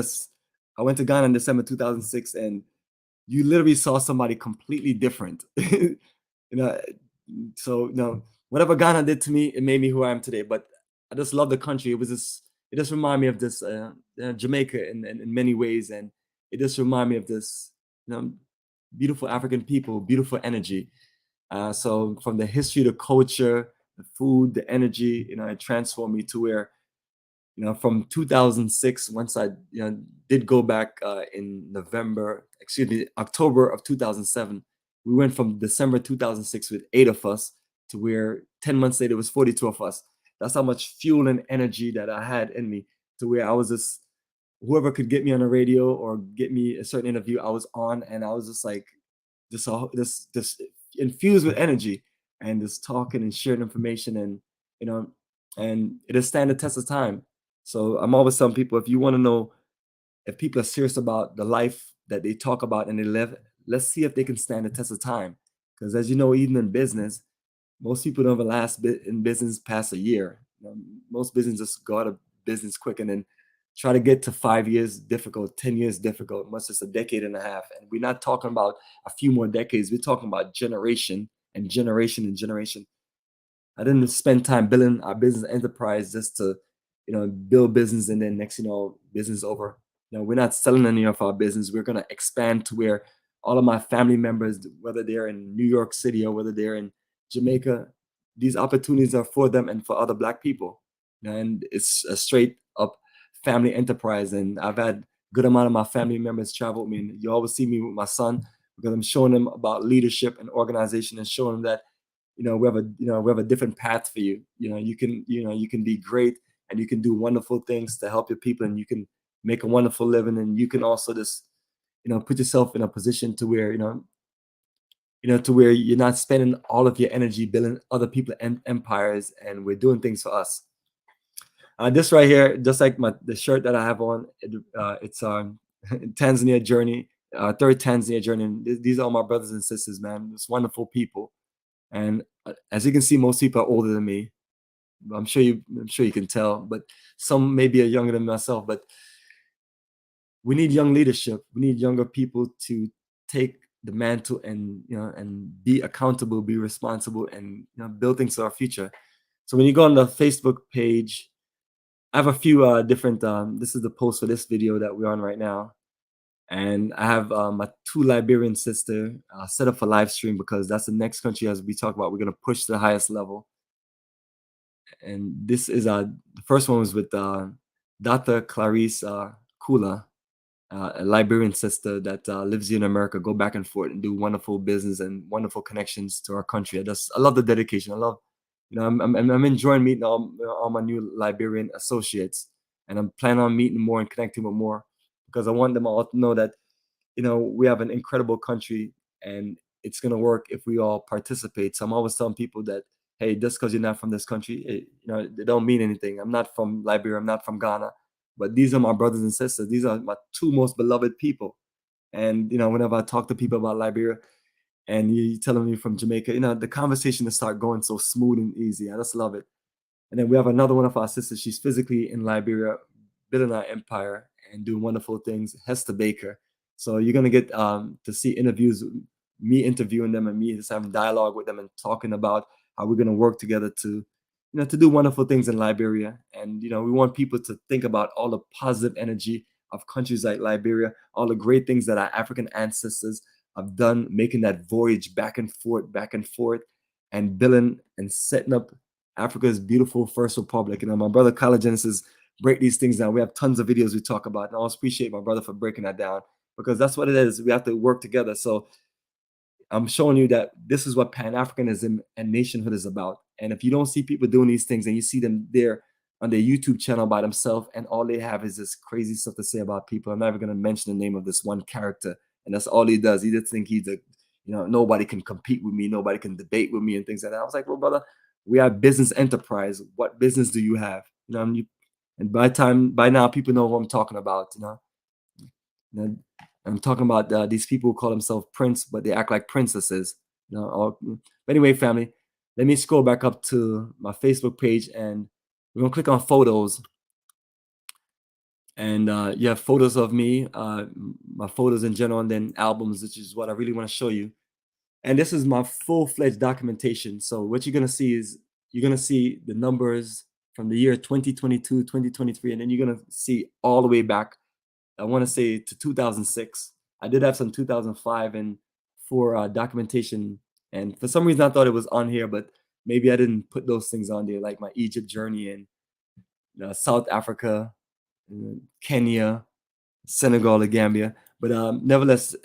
S1: went to Ghana in December 2006, and you literally saw somebody completely different. you know, whatever Ghana did to me, it made me who I am today. But I just love the country. It just reminded me of this Jamaica in many ways, and it just reminded me of this, beautiful African people, beautiful energy. So from the history, the culture, the food, the energy, it transformed me to where, from 2006, once I, did go back in October of 2007, we went from December 2006 with 8 of us to where 10 months later it was 42 of us. That's how much fuel and energy that I had in me, to where I was just, whoever could get me on the radio or get me a certain interview, I was on, and I was just like, this infused with energy and just talking and sharing information, and you know and it'll stand the test of time. So I'm always telling people, if you want to know if people are serious about the life that they talk about and they live, let's see if they can stand the test of time. Because as you know, even in business, most people don't ever last in business past a year. Most businesses go out of business quick, and then try to get to 5 years difficult, 10 years difficult, much as a decade and a half. And we're not talking about a few more decades. We're talking about generation and generation and generation. I didn't spend time building our business enterprise just to, build business and then next, business over. We're not selling any of our business. We're going to expand to where all of my family members, whether they're in New York City or whether they're in Jamaica, these opportunities are for them and for other Black people. And it's a straight up family enterprise. And I've had good amount of my family members travel with me. And you always see me with my son because I'm showing them about leadership and organization and showing them that we have a different path for you. You can be great and you can do wonderful things to help your people, and you can make a wonderful living, and you can also just put yourself in a position to where to where you're not spending all of your energy building other people and empires, and we're doing things for us. This right here, just like the shirt that I have on, it's Tanzania journey, third Tanzania journey. And these are my brothers and sisters, man. It's wonderful people. And as you can see, most people are older than me. I'm sure you can tell, but some maybe are younger than myself. But we need young leadership. We need younger people to take the mantle and and be accountable, be responsible, and build things for our future. So when you go on the Facebook page, I have a few different. This is the post for this video that we're on right now. And I have my 2 Liberian sister set up for live stream because that's the next country, as we talk about, we're going to push to the highest level. And this is the first one was with Dr. Clarice Kula, a Liberian sister that lives here in America, go back and forth and do wonderful business and wonderful connections to our country. I love the dedication. I love, I'm enjoying meeting all my new Liberian associates, and I'm planning on meeting more and connecting with more because I want them all to know that we have an incredible country and it's going to work if we all participate. So I'm always telling people that, hey, just because you're not from this country, it don't mean anything. I'm not from Liberia. I'm not from Ghana, but these are my brothers and sisters. These are my 2 most beloved people. And, whenever I talk to people about Liberia and you telling me from Jamaica, the conversation to start going so smooth and easy. I just love it. And then we have another one of our sisters. She's physically in Liberia, building our empire and doing wonderful things, Hester Baker. So you're going to get to see interviews, me interviewing them and me just having dialogue with them and talking about how we're going to work together to, to do wonderful things in Liberia. And, we want people to think about all the positive energy of countries like Liberia, all the great things that our African ancestors have done, making that voyage back and forth, and building and setting up Africa's beautiful first republic. My brother Collagenesis break these things down. We have tons of videos we talk about, and I always appreciate my brother for breaking that down, because that's what it is. We have to work together. So I'm showing you that this is what Pan-Africanism and nationhood is about. And if you don't see people doing these things and you see them there on their YouTube channel by themselves and all they have is this crazy stuff to say about people, I'm never going to mention the name of this one character. And that's all he does. He just think he's a, nobody can compete with me. Nobody can debate with me and things like that. I was like, well, brother, we are business enterprise. What business do you have? And by now, people know who I'm talking about, I'm talking about these people who call themselves prince, but they act like princesses. But anyway, family, let me scroll back up to my Facebook page, and we're gonna click on photos. And you have photos of me, my photos in general, and then albums, which is what I really want to show you. And this is my full-fledged documentation. So what you're gonna see is you're gonna see the numbers from the year 2022, 2023, and then you're gonna see all the way back, I want to say, to 2006. I did have some 2005 and for documentation, and for some reason I thought it was on here, but maybe I didn't put those things on there, like my Egypt journey and South Africa, Kenya, Senegal, and Gambia. But nevertheless,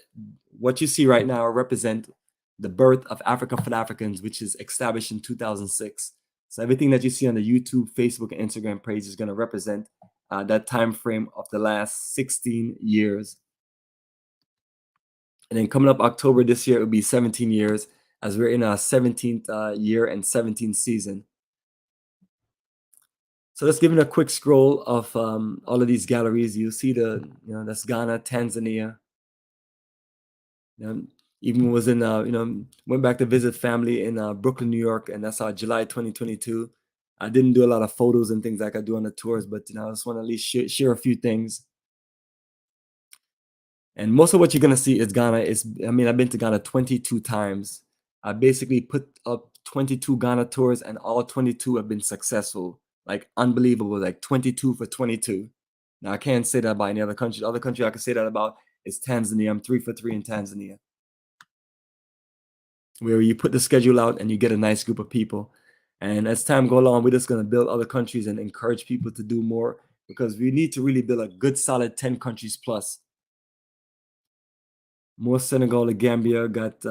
S1: what you see right now represent the birth of Africa for the Africans, which is established in 2006. So everything that you see on the YouTube, Facebook, and Instagram page is going to represent that time frame of the last 16 years. And then coming up October this year, it will be 17 years, as we're in our 17th year and 17th season. So let's give it a quick scroll of all of these galleries. You'll see that's Ghana, Tanzania. Even was in, went back to visit family in Brooklyn, New York, and that's July 2022. I didn't do a lot of photos and things like I do on the tours, but I just want to at least share a few things. And most of what you're gonna see is Ghana. I've been to Ghana 22 times. I basically put up 22 Ghana tours, and all 22 have been successful. Like unbelievable, like 22 for 22. Now I can't say that about any other country. The other country I can say that about is Tanzania. I'm 3 for 3 in Tanzania, where you put the schedule out and you get a nice group of people. And as time goes along, we're just gonna build other countries and encourage people to do more, because we need to really build a good solid 10 countries plus. More Senegal and Gambia got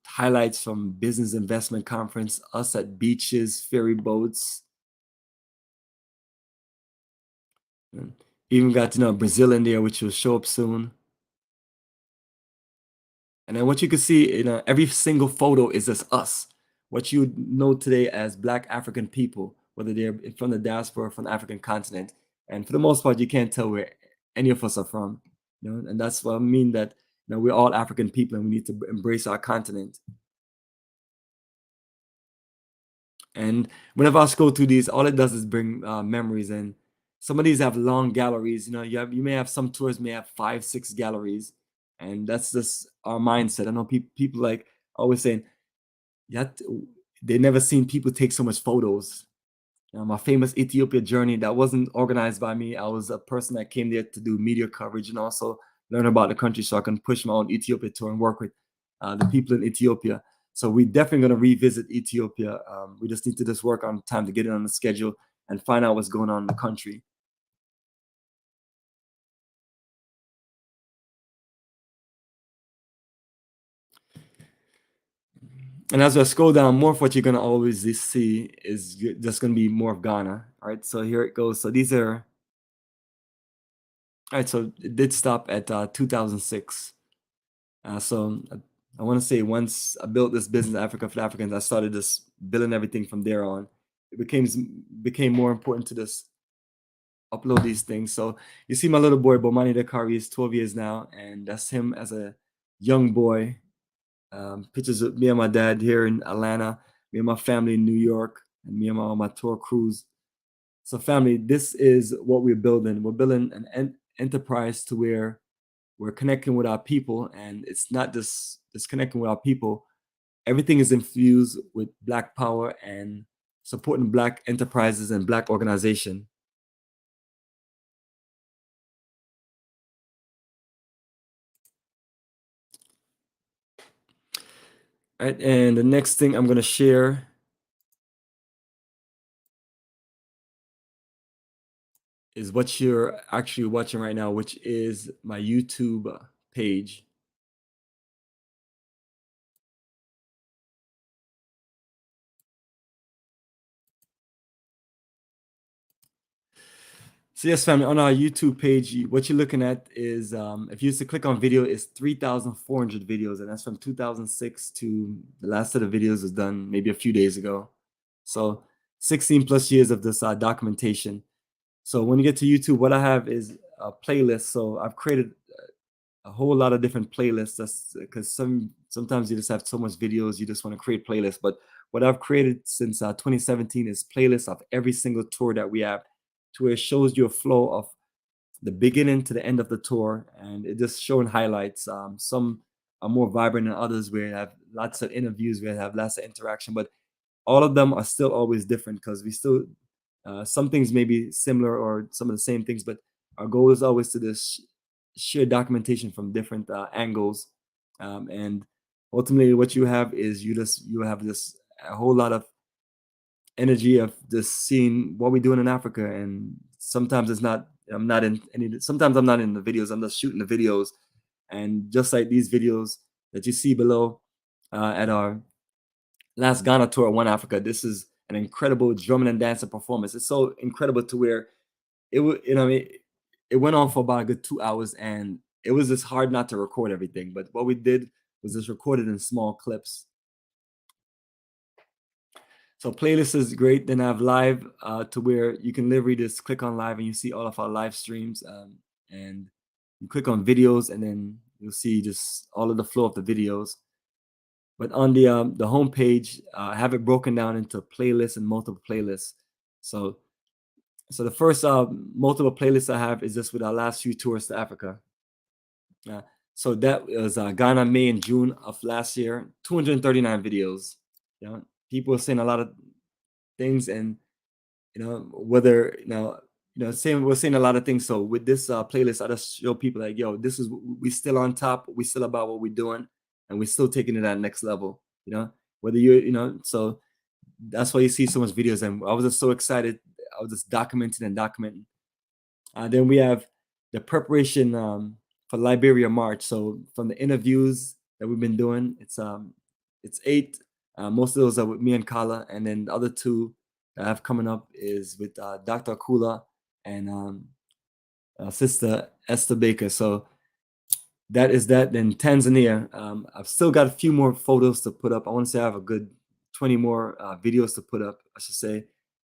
S1: highlights from business investment conference, us at beaches, ferry boats. Even got Brazil in there, which will show up soon. And then what you can see, every single photo is just us. What you know today as Black African people, whether they're from the diaspora or from the African continent. And for the most part, you can't tell where any of us are from. And that's what I mean, that we're all African people and we need to embrace our continent. And whenever I scroll through these, all it does is bring memories. And some of these have long galleries. You may have some tours may have 5, 6 galleries, and that's just our mindset. I know people like always saying, yeah, they never seen people take so much photos. My famous Ethiopia journey, that wasn't organized by me. I was a person that came there to do media coverage and also learn about the country so I can push my own Ethiopia tour and work with the people in Ethiopia. So we're definitely going to revisit Ethiopia. We just need to just work on time to get it on the schedule and find out what's going on in the country. And as I scroll down, more of what you're going to always see is just going to be more of Ghana. All right, so here it goes. So these are, all right, so it did stop at 2006. So I want to say once I built this business, Africa for the Africans, I started just building everything from there on. It became more important to just upload these things. So you see my little boy, Bomani Dakari, is 12 years now, and that's him as a young boy. Pictures of me and my dad here in Atlanta, me and my family in New York, and me and my tour cruise. So family, this is what we're building. We're building an enterprise to where we're connecting with our people, and it's not just connecting with our people. Everything is infused with Black power and supporting Black enterprises and Black organization. All right, and the next thing I'm going to share is what you're actually watching right now, which is my YouTube page. So yes, family, on our YouTube page, what you're looking at is, if you used to click on video, it's 3,400 videos, and that's from 2006 to the last set of videos was done maybe a few days ago. So 16 plus years of this documentation. So when you get to YouTube, what I have is a playlist. So I've created a whole lot of different playlists. That's because sometimes you just have so much videos, you just want to create playlists. But what I've created since 2017 is playlists of every single tour that we have, to where it shows you a flow of the beginning to the end of the tour, and it just showing highlights. Some are more vibrant than others, where you have lots of interviews, where you have lots of interaction, but all of them are still always different, because we still some things may be similar or some of the same things, but our goal is always to just share documentation from different angles, and ultimately what you have is you have this a whole lot of energy of just seeing what we're doing in Africa. And sometimes I'm not in any, sometimes I'm not in the videos, I'm just shooting the videos. And just like these videos that you see below, at our last Ghana tour at One Africa, this is an incredible drumming and dancing performance. It's so incredible to where it would, it went on for about a good 2 hours, and it was just hard not to record everything. But what we did was just record it in small clips. So playlist is great. Then I have live, to where you can literally just click on live and you see all of our live streams. And you click on videos, and then you'll see just all of the flow of the videos. But on the home page, I have it broken down into playlists and multiple playlists. So the first multiple playlist I have is just with our last few tours to Africa. So that was Ghana, May and June of last year. 239 videos. People are saying a lot of things, and whether saying we're saying a lot of things. So with this playlist, I just show people like, yo, this is, we still on top, we still about what we're doing, and we're still taking it at that next level. Whether so that's why you see so much videos, and I was just so excited. I was just documenting. Then we have the preparation for Liberia March. So from the interviews that we've been doing, it's 8. Most of those are with me and Kala, and then the other 2 that I have coming up is with Dr. Kula and Sister Esther Baker. So that is that. Then Tanzania, I've still got a few more photos to put up. I want to say I have a good 20 more videos to put up, I should say,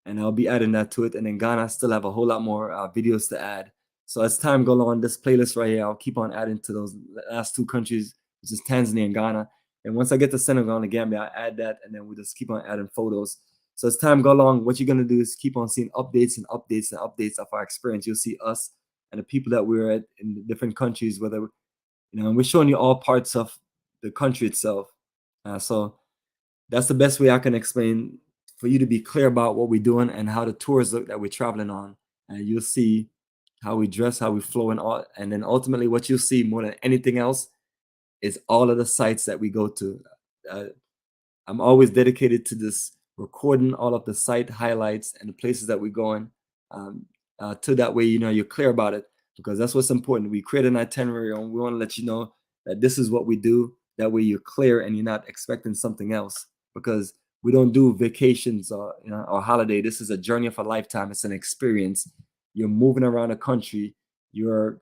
S1: and I'll be adding that to it. And then Ghana, I still have a whole lot more videos to add. So as time goes on, this playlist right here, I'll keep on adding to those last 2 countries, which is Tanzania and Ghana. And once I get to Senegal and Gambia, I add that, and then we just keep on adding photos. So as time goes along, what you're gonna do is keep on seeing updates and updates and updates of our experience. You'll see us and the people that we're at in different countries, whether and we're showing you all parts of the country itself. So that's the best way I can explain, for you to be clear about what we're doing and how the tours look that we're traveling on. And you'll see how we dress, how we flow, and all. And then ultimately, what you'll see more than anything else is all of the sites that we go to. I'm always dedicated to this, recording all of the site highlights and the places that we're going, to that way, you're clear about it, because that's what's important. We create an itinerary, and we want to let you know that this is what we do. That way you're clear and you're not expecting something else, because we don't do vacations or holiday. This is a journey of a lifetime. It's an experience. You're moving around the country. You're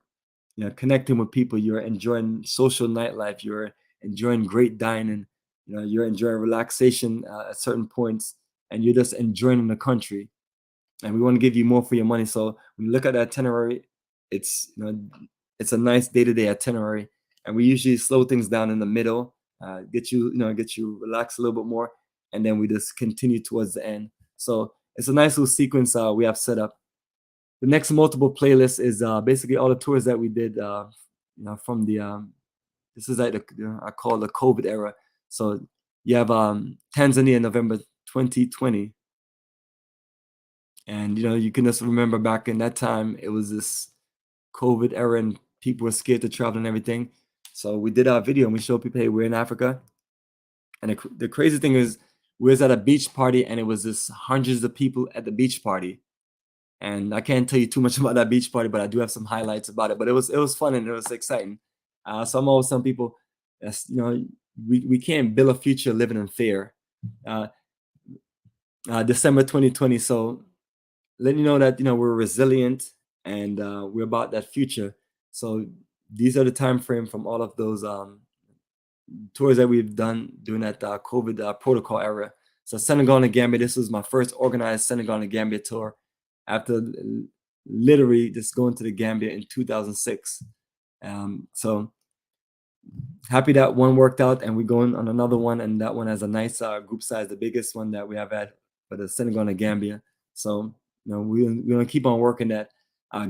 S1: connecting with people. You're enjoying social nightlife. You're enjoying great dining. You're enjoying relaxation at certain points, and you're just enjoying the country. And we want to give you more for your money. So when you look at the itinerary, it's it's a nice day-to-day itinerary, and we usually slow things down in the middle, get you relaxed a little bit more, and then we just continue towards the end. So it's a nice little sequence we have set up. The next multiple playlist is basically all the tours that we did, from the this is like I call the COVID era. So you have Tanzania, November 2020. And you can just remember back in that time, it was this COVID era, and people were scared to travel and everything. So we did our video and we showed people, hey, we're in Africa. And the crazy thing is, we was at a beach party, and it was just hundreds of people at the beach party. And I can't tell you too much about that beach party, but I do have some highlights about it. But it was fun and it was exciting. So I'm always telling people, that's we can't build a future living in fear. Uh, December 2020. So letting you know that we're resilient and we're about that future. So these are the time frame from all of those tours that we've done during that COVID protocol era. So Senegal and Gambia, this was my first organized Senegal and Gambia tour after literally just going to the Gambia in 2006. So happy that one worked out, and we're going on another one, and that one has a nice group size, the biggest one that we have had for the Senegal and Gambia. So we're gonna keep on working that.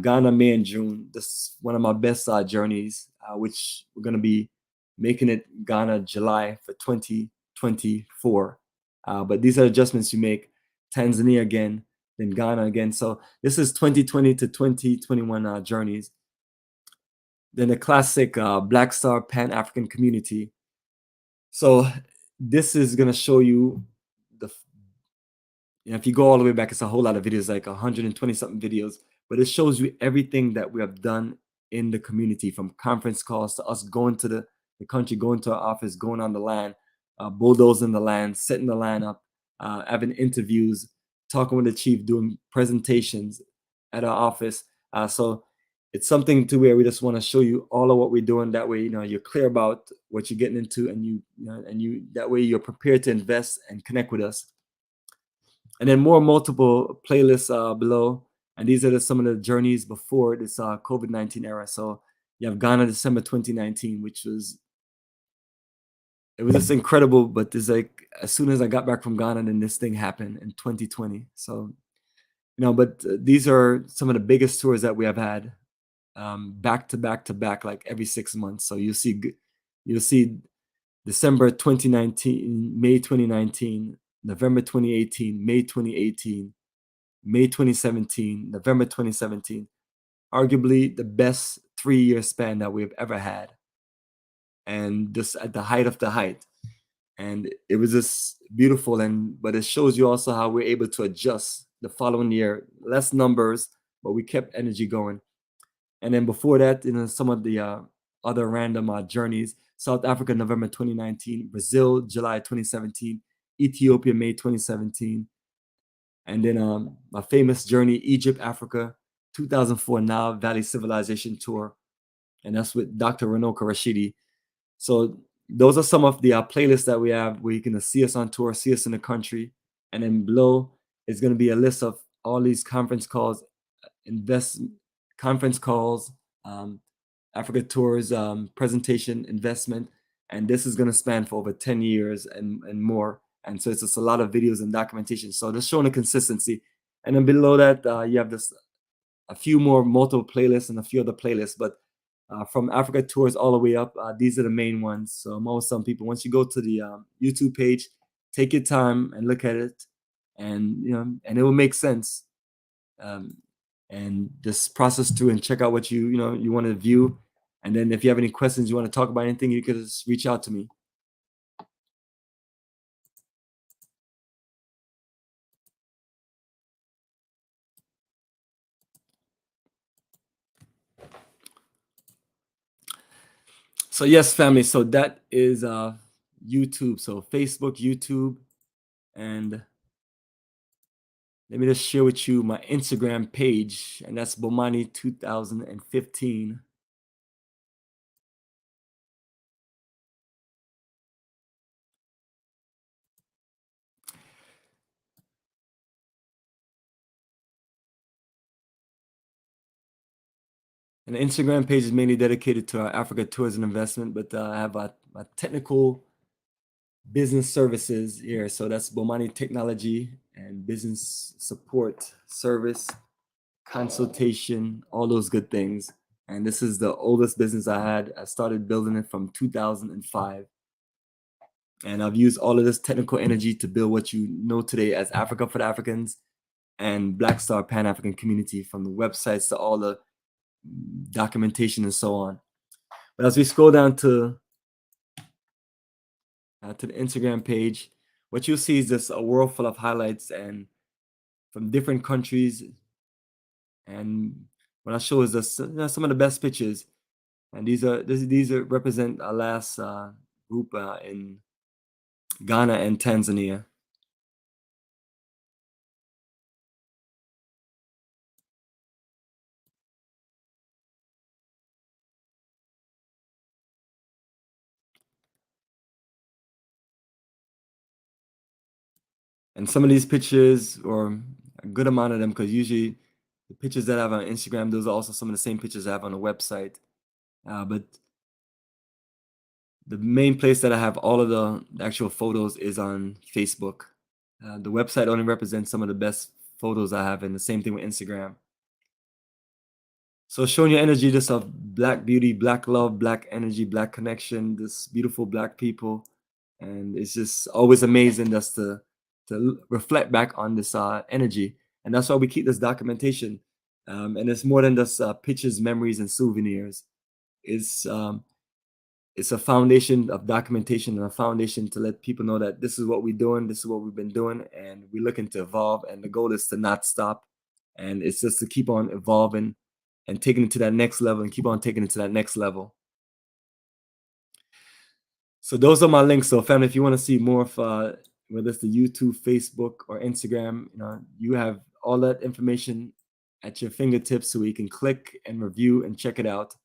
S1: Ghana, May and June. This is one of my best journeys, which we're gonna be making it Ghana July for 2024. But these are adjustments you make. Tanzania again, then Ghana again. So this is 2020 to 2021 journeys. Then the classic Black Star Pan-African community. So this is gonna show you if you go all the way back, it's a whole lot of videos, like 120 something videos, but it shows you everything that we have done in the community, from conference calls to us going to the country, going to our office, going on the land, bulldozing the land, setting the land up, having interviews, talking with the chief, doing presentations at our office. So it's something to where we just want to show you all of what we're doing. That way, you're clear about what you're getting into, and you that way you're prepared to invest and connect with us. And then more multiple playlists below. And these are some of the journeys before this COVID-19 era. So you have Ghana, December 2019, it was just incredible. But it's like, as soon as I got back from Ghana, then this thing happened in 2020. So, but these are some of the biggest tours that we have had, back to back to back, like every 6 months. So you'll see December 2019, May 2019, November 2018, May 2018, May 2017, November 2017. Arguably the best 3-year span that we've ever had. And just at the height of the height. And it was just beautiful. But it shows you also how we're able to adjust the following year. Less numbers, but we kept energy going. And then before that, some of the other random journeys. South Africa, November 2019, Brazil, July 2017, Ethiopia, May 2017. And then my famous journey, Egypt, Africa, 2004 Nile Valley Civilization Tour. And that's with Dr. Ranoka Rashidi. So those are some of the playlists that we have where you can see us on tour, see us in the country. And then below is going to be a list of all these conference calls, Africa Tours, presentation, investment. And this is going to span for over 10 years and more. And so it's just a lot of videos and documentation. So just showing the consistency. And then below that, you have a few more multiple playlists and a few other playlists. But from Africa Tours all the way up, these are the main ones. So I'm always telling people, once you go to the YouTube page, take your time and look at it, and and it will make sense. And just process through and check out what you want to view. And then if you have any questions, you want to talk about anything, you could just reach out to me. So yes, family. So that is YouTube. So Facebook, YouTube, and let me just share with you my Instagram page, and that's Bomani 2015. And the Instagram page is mainly dedicated to our Africa tours and investment, but I have my technical business services here. So that's Bomani Technology and Business Support Service, consultation, all those good things. And this is the oldest business I had. I started building it from 2005. And I've used all of this technical energy to build what you know today as Africa for the Africans and Black Star Pan-African community, from the websites to all the documentation and so on. But as we scroll down to the Instagram page, what you'll see is just a world full of highlights and from different countries, And what I show is some of the best pictures. And these are represent our last group in Ghana and Tanzania. And some of these pictures, or a good amount of them, because usually the pictures that I have on Instagram, those are also some of the same pictures I have on the website. But the main place that I have all of the actual photos is on Facebook. The website only represents some of the best photos I have, and the same thing with Instagram. So showing your energy just of black beauty, black love, black energy, black connection, this beautiful black people. And it's just always amazing just to reflect back on this energy. And that's why we keep this documentation. And it's more than just pictures, memories, and souvenirs. It's um, it's a foundation of documentation and a foundation to let people know that this is what we're doing, this is what we've been doing, and we're looking to evolve. And the goal is to not stop. And it's just to keep on evolving and taking it to that next level and keep on taking it to that next level. So those are my links. So family, if you want to see more of whether it's the YouTube, Facebook, or Instagram, you have all that information at your fingertips so you can click and review and check it out.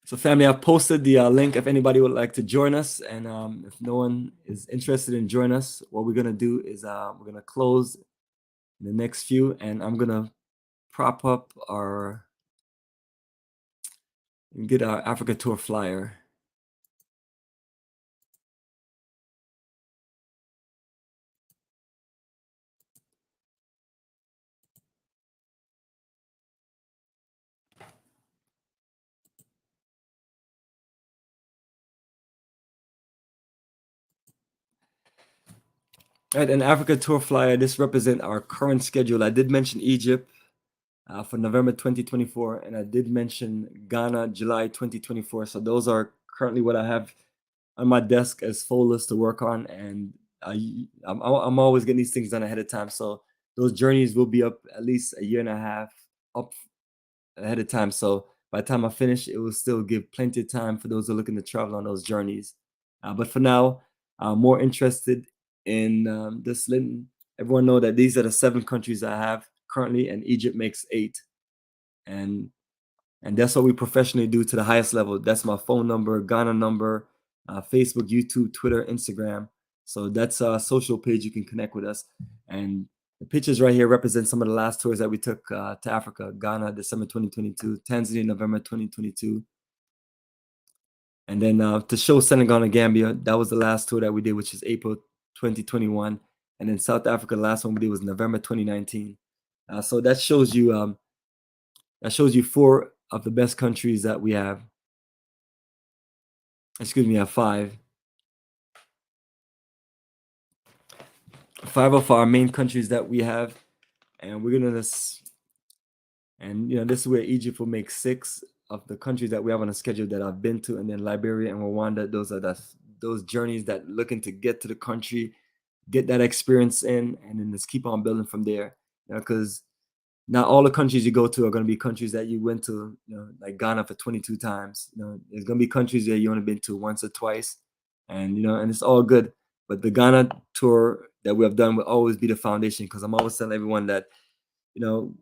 S1: So family, I've posted the link if anybody would like to join us. And if no one is interested in join us, what we're going to do is we're going to close in the next few, and I'm going to prop up get our Africa tour flyer. All right, an Africa tour flyer. This represents our current schedule. I did mention Egypt for November 2024, and I did mention Ghana, July 2024. So those are currently what I have on my desk as folders to work on, and I'm always getting these things done ahead of time. So those journeys will be up at least a year and a half up ahead of time. So by the time I finish, it will still give plenty of time for those who are looking to travel on those journeys. But for now, I'm more interested in just letting everyone know that these are the 7 countries I have currently, and Egypt makes 8. And that's what we professionally do to the highest level. That's my phone number, Ghana number, Facebook, YouTube, Twitter, Instagram. So that's a social page. You can connect with us. And the pictures right here represent some of the last tours that we took to Africa: Ghana, December 2022, Tanzania, November 2022. And then to show Senegal and Gambia, that was the last tour that we did, which is April 2021. And then South Africa, the last one we did was November 2019. So that shows you 4 of the best countries that we have. Excuse me, I have 5. 5 of our main countries that we have, and we're gonna and this is where Egypt will make 6 of the countries that we have on a schedule that I've been to, and then Liberia and Rwanda. Those are those journeys that looking to get to the country, get that experience in, and then just keep on building from there. Because not all the countries you go to are going to be countries that you went to, like Ghana for 22 times. There's going to be countries that you only been to once or twice, and and it's all good. But the Ghana tour that we have done will always be the foundation, because I'm always telling everyone that, you know,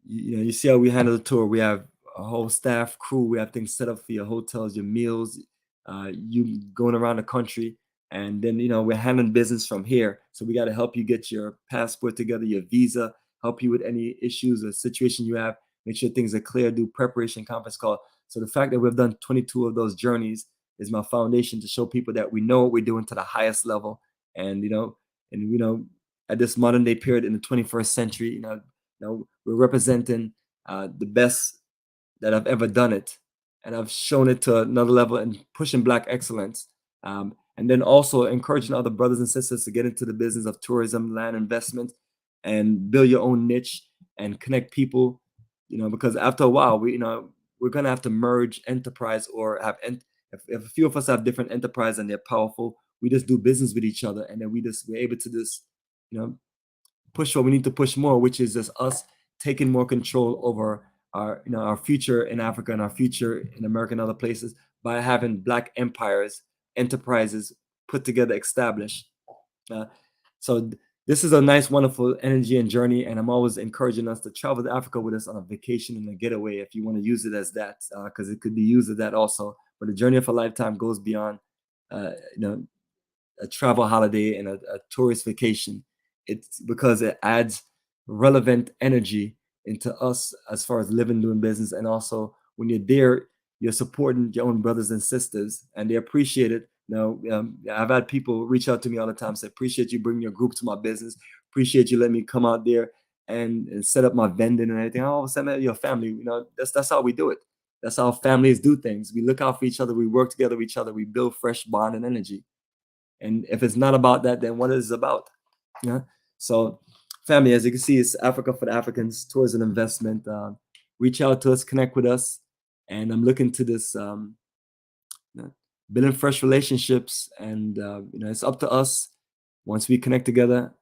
S1: you see how we handle the tour. We have a whole staff crew. We have things set up for your hotels, your meals, you going around the country, and then we're handling business from here. So we got to help you get your passport together, your visa, help you with any issues or situation you have, make sure things are clear, do preparation, conference call. So the fact that we've done 22 of those journeys is my foundation to show people that we know what we're doing to the highest level. And at this modern day period in the 21st century, we're representing the best that I've ever done it, and I've shown it to another level and pushing Black excellence, and then also encouraging other brothers and sisters to get into the business of tourism, land investment, and build your own niche and connect people. Because after a while, we're gonna have to merge enterprise, or if a few of us have different enterprise and they're powerful, we just do business with each other, and then we're able to just, push what we need to push more, which is just us taking more control over our future in Africa and our future in America and other places by having Black empires, enterprises put together, established. So this is a nice, wonderful energy and journey, and I'm always encouraging us to travel to Africa with us on a vacation and a getaway, if you want to use it as that, because it could be used as that also. But the journey of a lifetime goes beyond, a travel holiday and a tourist vacation. It's because it adds relevant energy into us as far as living, doing business, and also when you're there, you're supporting your own brothers and sisters, and they appreciate it. I've had people reach out to me all the time, say, appreciate you bringing your group to my business, appreciate you letting me come out there and set up my vending and everything. All of a sudden, your family, that's how we do it. That's how families do things. We look out for each other, we work together with each other, we build fresh bond and energy. And if it's not about that, then what is it about? Yeah. So, family, as you can see, it's Africa for the Africans, tours and investment. Reach out to us, connect with us, and I'm looking to this building fresh relationships. And it's up to us once we connect together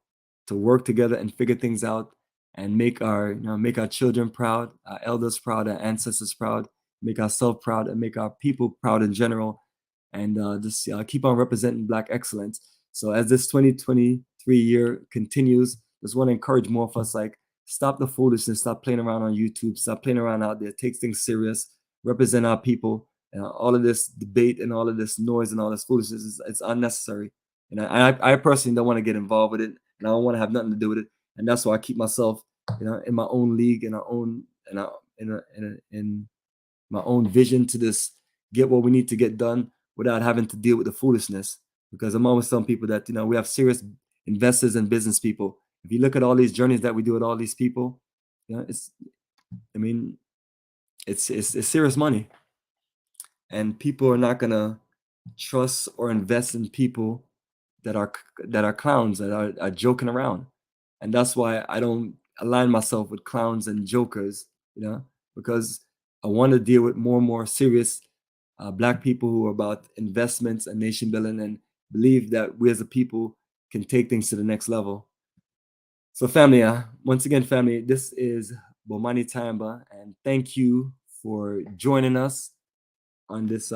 S1: to work together and figure things out and make our children proud, our elders proud, our ancestors proud, make ourselves proud, and make our people proud in general. And just keep on representing Black excellence. So as this 2023 year continues, just want to encourage more of us, like, stop the foolishness, stop playing around on YouTube, stop playing around out there, take things serious, represent our people. All of this debate and all of this noise and all this foolishness it's unnecessary. And I personally don't want to get involved with it, and I don't want to have nothing to do with it. And that's why I keep myself, in my own league, in my own vision to just get what we need to get done without having to deal with the foolishness. Because I'm always telling people that, we have serious investors and business people. If you look at all these journeys that we do with all these people, it's serious money. And people are not gonna trust or invest in people that are clowns, that are joking around. And that's why I don't align myself with clowns and jokers, because I want to deal with more and more serious Black people who are about investments and nation building and believe that we as a people can take things to the next level. So family, once again, family, this is Bomani Tyehimba, and thank you for joining us on this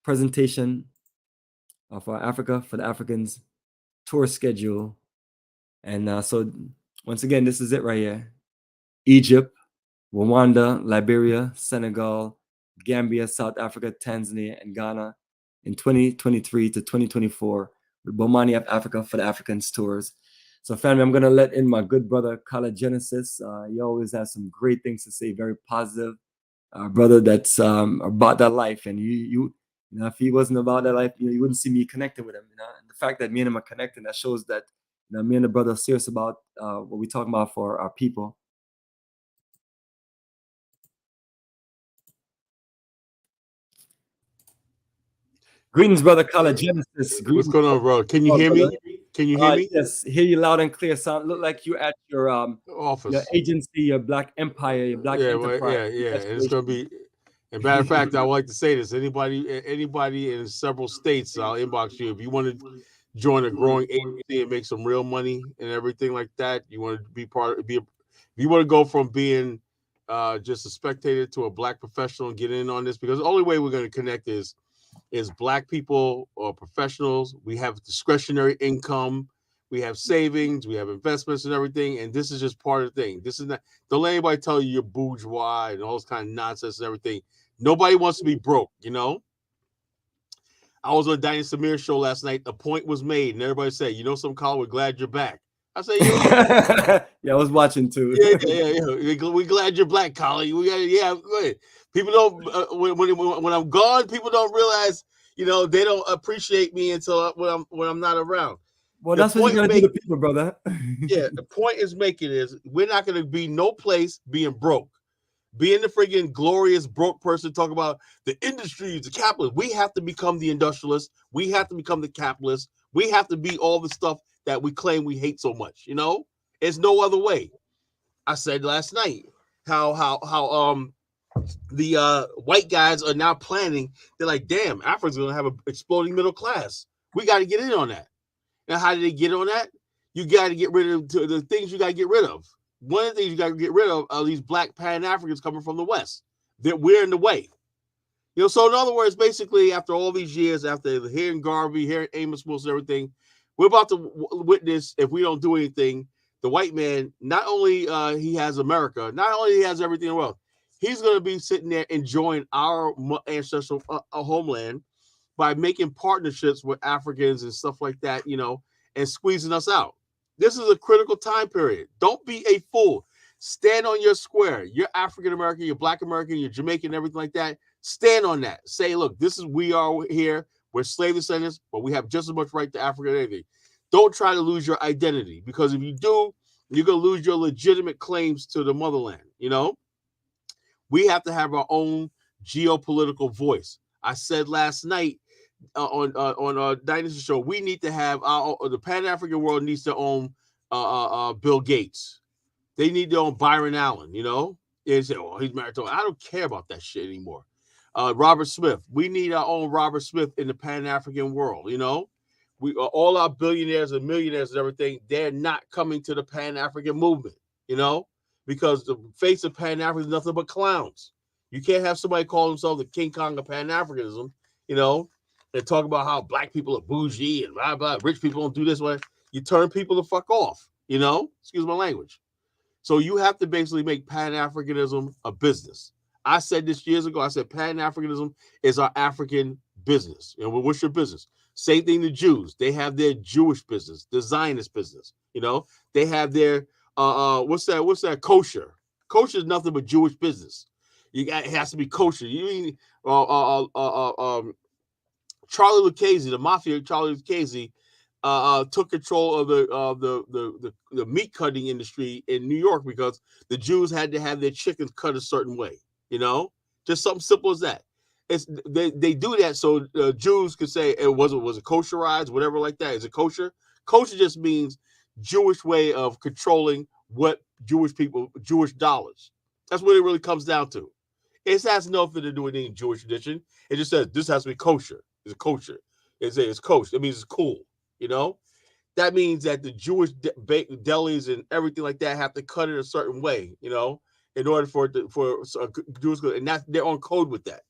S1: presentation of our Africa for the Africans tour schedule. And so once again, this is it right here. Egypt, Rwanda, Liberia, Senegal, Gambia, South Africa, Tanzania, and Ghana in 2023 to 2024 with Bomani of Africa for the Africans tours. So family, I'm going to let in my good brother, Kala Genesis. He always has some great things to say, very positive. Brother that's about that life. And if he wasn't about that life, you wouldn't see me connecting with him. And the fact that me and him are connecting, that shows that me and the brother are serious about what we're talking about for our people. Greetings, brother Kala Genesis.
S2: What's going on, bro? Can you hear me? Can you hear me?
S1: Yes, hear you loud and clear. Sound look like you at your
S2: office,
S1: your agency, your Black empire, your Black enterprise.
S2: Yeah. And it's gonna be. And matter of fact, I would like to say this: anybody in several states, I'll inbox you if you want to join a growing agency and make some real money and everything like that. You want to be if you want to go from being just a spectator to a Black professional and get in on this, because the only way we're going to connect is Black people or professionals. We have discretionary income, we have savings, we have investments and everything. And this is just part of the thing. This is not, don't let anybody tell you you're bourgeois and all this kind of nonsense and everything. Nobody wants to be broke, I was on Diane Samir show last night. The point was made, and everybody said, some call, we're glad you're back. I say,
S1: yeah, I was watching too.
S2: Yeah. We're glad you're Black, Collie. Good. People don't when I'm gone, people don't realize, they don't appreciate me until when I'm not around.
S1: Well, that's what you gotta do to people, brother.
S2: Yeah, the point is making is we're not gonna be no place being broke. Being the friggin' glorious broke person, talk about the industry, the capitalist. We have to become the industrialist. We have to become the capitalist. We have to be all the stuff that we claim we hate so much. There's no other way. I said last night how the white guys are now planning. They're like, damn, Africa's gonna have an exploding middle class. We got to get in on that. Now, how do they get on that? You got to get rid of the things you got to get rid of. One of the things you got to get rid of are these black Pan-Africans coming from the West. That we're in the way. So in other words, basically, after all these years, after hearing Garvey, hearing Amos Wilson, everything, we're about to witness, if we don't do anything, the white man, not only he has America, not only he has everything in the world, he's going to be sitting there enjoying our ancestral homeland by making partnerships with Africans and stuff like that, and squeezing us out. This is a critical time period. Don't be a fool. Stand on your square. You're African American, you're Black American, you're Jamaican, everything like that. Stand on that. Say, look, we are here. We're slave descendants, but we have just as much right to Africa as anything. Don't try to lose your identity, because if you do, you're going to lose your legitimate claims to the motherland. We have to have our own geopolitical voice. I said last night on Dynasty Show, we need to have the Pan-African world needs to own Bill Gates. They need to own Byron Allen, They say, oh, he's married to. I don't care about that shit anymore. Robert Smith. We need our own Robert Smith in the Pan-African world, We all our billionaires and millionaires and everything, they're not coming to the Pan-African movement, because the face of Pan-African is nothing but clowns. You can't have somebody call themselves the King Kong of Pan-Africanism, and talk about how Black people are bougie and blah, blah, rich people don't do this way. You turn people the fuck off, Excuse my language. So you have to basically make Pan-Africanism a business. I said this years ago. I said Pan-Africanism is our African business. What's your business? Same thing to Jews. They have their Jewish business, the Zionist business. They have their what's that? Kosher. Kosher is nothing but Jewish business. It has to be kosher. You mean Charlie Lucchese, the mafia, Charlie Lucchese, took control of the meat cutting industry in New York because the Jews had to have their chickens cut a certain way. Just something simple as that. They do that so Jews could say was it kosherized, whatever like that. Is it kosher? Kosher just means Jewish way of controlling what Jewish dollars. That's what it really comes down to. It has nothing to do with any Jewish tradition. It just says this has to be kosher. It's kosher. It's kosher. It means it's cool. That means that the Jewish delis and everything like that have to cut it a certain way, in order for Jews, and they're on code with that.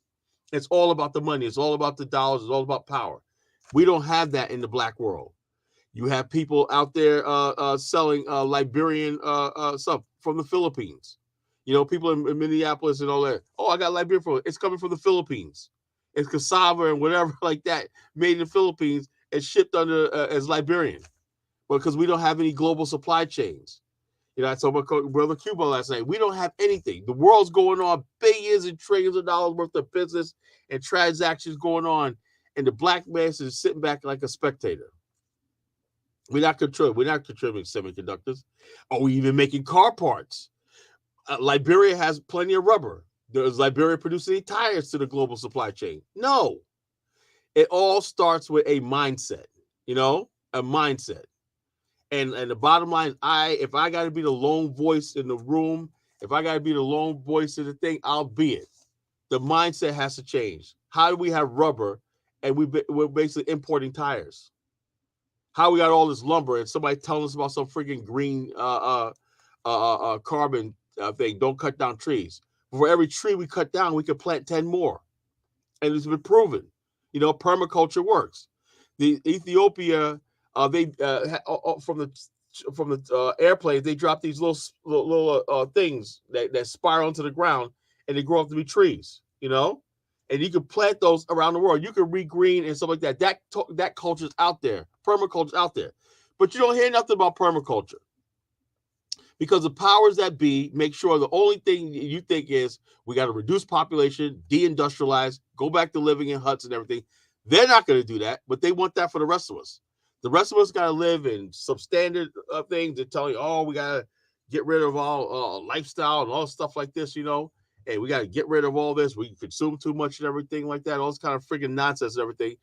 S2: It's all about the money. It's all about the dollars. It's all about power. We don't have that in the Black world. You have people out there selling Liberian stuff from the Philippines. People in Minneapolis and all that. Oh, I got Liberian from it. It's coming from the Philippines. It's cassava and whatever like that made in the Philippines and shipped under as Liberian, because we don't have any global supply chains. I told my brother Cuba last night, we don't have anything. The world's going on billions and trillions of dollars worth of business and transactions going on, and the Black man is sitting back like a spectator. We're not contributing semiconductors. Are we even making car parts? Liberia has plenty of rubber. Does Liberia produce any tires to the global supply chain? No. It all starts with a mindset, a mindset. And the bottom line, if I got to be the lone voice in the room, if I got to be the lone voice in the thing, I'll be it. The mindset has to change. How do we have rubber and we're basically importing tires? How we got all this lumber and somebody telling us about some freaking green carbon thing? Don't cut down trees. For every tree we cut down, we could plant 10 more, and it's been proven. Permaculture works. The Ethiopia, they from the airplanes, they drop these little things that spiral into the ground, and they grow up to be trees. And you can plant those around the world. You can regreen and stuff like that. That culture's out there. Permaculture's out there, but you don't hear nothing about permaculture because the powers that be make sure the only thing you think is we got to reduce population, deindustrialize, go back to living in huts and everything. They're not going to do that, but they want that for the rest of us. The rest of us got to live in substandard things that tell you, oh, we got to get rid of all lifestyle and all stuff like this, Hey, we got to get rid of all this. We consume too much and everything like that, all this kind of freaking nonsense and everything,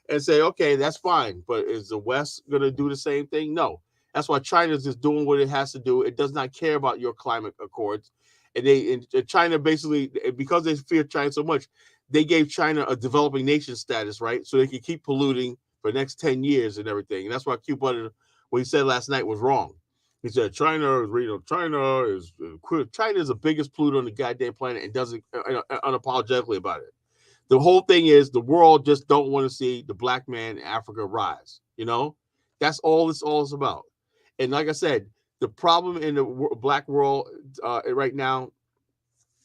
S2: and say, okay, that's fine. But is the West going to do the same thing? No. That's why China's just doing what it has to do. It does not care about your climate accords. And China basically, because they fear China so much, they gave China a developing nation status, right? So they can keep polluting for the next 10 years and everything. And that's why Q Butter, what he said last night was wrong. He said China is the biggest polluter on the goddamn planet and doesn't unapologetically about it. The whole thing is the world just don't want to see the black man in Africa rise. That's all it's about. And like I said, the problem in the black world right now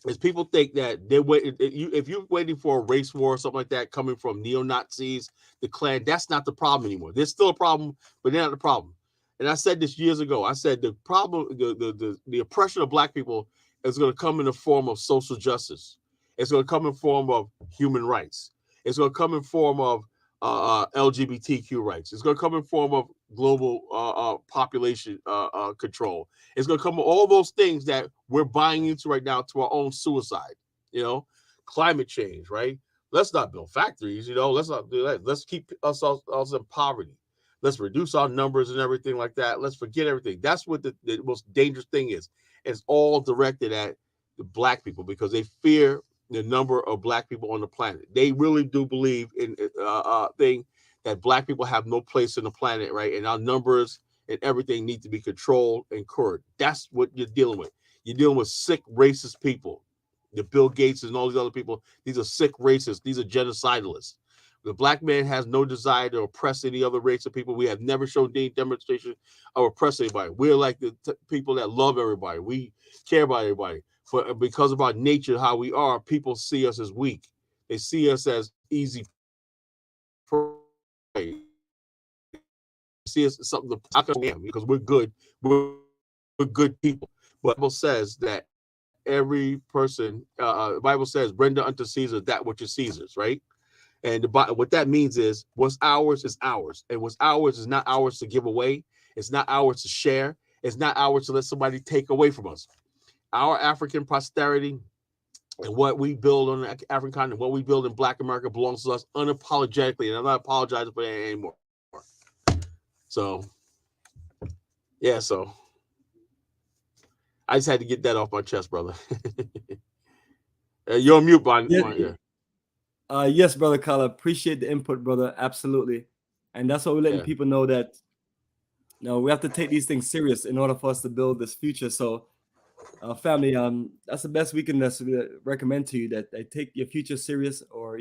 S2: is people think that if you're waiting for a race war or something like that coming from neo-Nazis, the Klan, that's not the problem anymore. There's still a problem, but they're not the problem. And I said this years ago. I said the problem, the oppression of black people is going to come in the form of social justice. It's going to come in form of human rights. It's going to come in form of LGBTQ rights. It's going to come in form of global population control. It's going to come with all those things that we're buying into right now to our own suicide. Climate change, right? Let's not build factories. Let's not do that. Let's keep us in poverty. Let's reduce our numbers and everything like that. Let's forget everything. That's what the most dangerous thing is. It's all directed at the black people because they fear the number of black people on the planet. They really do believe in thing that black people have no place in the planet, right? And our numbers and everything need to be controlled and curbed. That's what you're dealing with. You're dealing with sick, racist people. The Bill Gates and all these other people, these are sick racists. These are genocidalists. The black man has no desire to oppress any other race of people. We have never shown any demonstration of oppressing anybody. We're like the people that love everybody. We care about everybody. Because of our nature, how we are, people see us as weak. They see us as easy prey. See us as something because we're good. We're good people. But the Bible says that every person, the Bible says, render unto Caesar that which is Caesar's, right? And what that means is what's ours is ours. And what's ours is not ours to give away. It's not ours to share. It's not ours to let somebody take away from us. Our African prosperity and what we build on the African continent, what we build in Black America belongs to us unapologetically. And I'm not apologizing for that anymore. So, yeah, I just had to get that off my chest, brother. You're on mute, Bon.
S1: Yeah. Yes, brother Kala. Appreciate the input, brother. Absolutely. And that's what we're letting people know that we have to take these things serious in order for us to build this future. So, family, that's the best we can recommend to you, that they take your future serious, or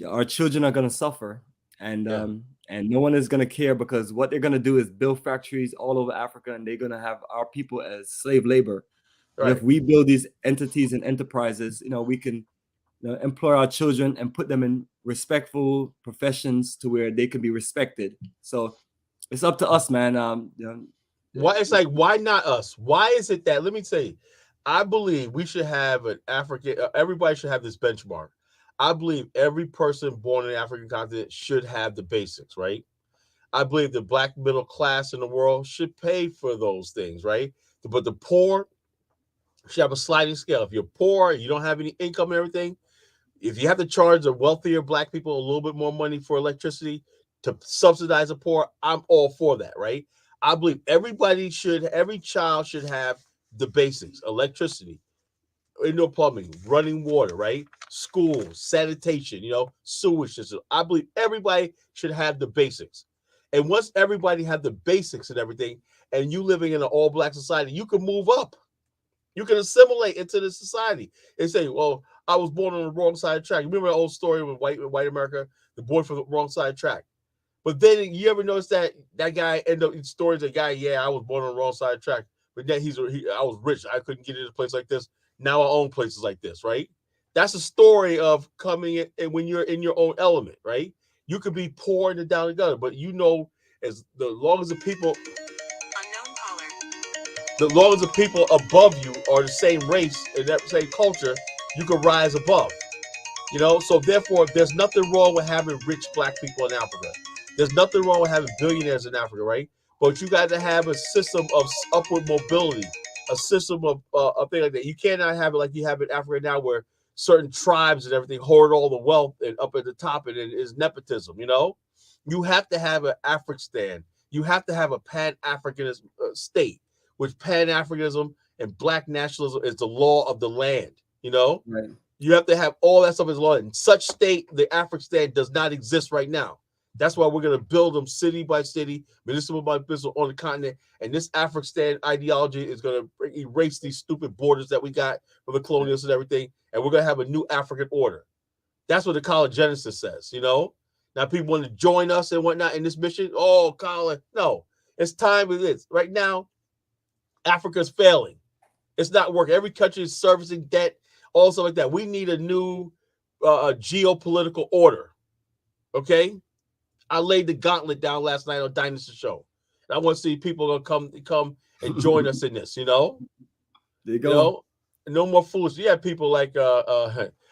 S1: our children are going to suffer, and no one is going to care, because what they're going to do is build factories all over Africa, and they're going to have our people as slave labor. Right. If we build these entities and enterprises, we can employ our children and put them in respectful professions to where they can be respected. So it's up to us, man.
S2: Why not us? Why is it that, let me tell you, I believe we should have an everybody should have this benchmark. I believe every person born in the African continent should have the basics, right? I believe the black middle class in the world should pay for those things, right? But the poor should have a sliding scale. If you're poor, you don't have any income and everything, if you have to charge the wealthier black people a little bit more money for electricity to subsidize the poor, I'm all for that, right? I believe every child should have the basics: electricity, indoor plumbing, running water, right? Schools, sanitation, sewage system. I believe everybody should have the basics. And once everybody have the basics and everything, and you living in an all-black society, you can move up. You can assimilate into the society and say, well, I was born on the wrong side of the track. Remember the old story with white America, the boy from the wrong side of the track? But then you ever notice that guy end up in stories, I was born on the wrong side of the track, but then I was rich. I couldn't get into a place like this. Now I own places like this, right? That's a story of coming in, and when you're in your own element, right? You could be poor and down the gutter, but as long as the people above you are the same race and that same culture, you can rise above. So therefore, there's nothing wrong with having rich black people in Africa. There's nothing wrong with having billionaires in Africa, right? But you got to have a system of upward mobility, a system of thing like that. You cannot have it like you have in Africa now, where certain tribes and everything hoard all the wealth and up at the top, and it is nepotism. You have to have an African. You have to have a Pan-Africanist state, which Pan-Africanism and Black nationalism is the law of the land.
S1: Right.
S2: You have to have all that stuff as law. In such state, the African does not exist right now. That's why we're going to build them city by city, municipal by municipal on the continent. And this African ideology is going to erase these stupid borders that we got from the colonials and everything. And we're going to have a new African order. That's what the College Genesis says, you know. Now people want to join us and whatnot in this mission. Oh, Colin, no. It's time it is. Right now, Africa's failing. It's not working. Every country is servicing debt, all stuff like that. We need a new geopolitical order. Okay? I laid the gauntlet down last night on Dynasty Show. And I want to see people gonna come and join us in this, you know?
S1: There you go.
S2: You know? No more fools. You have people like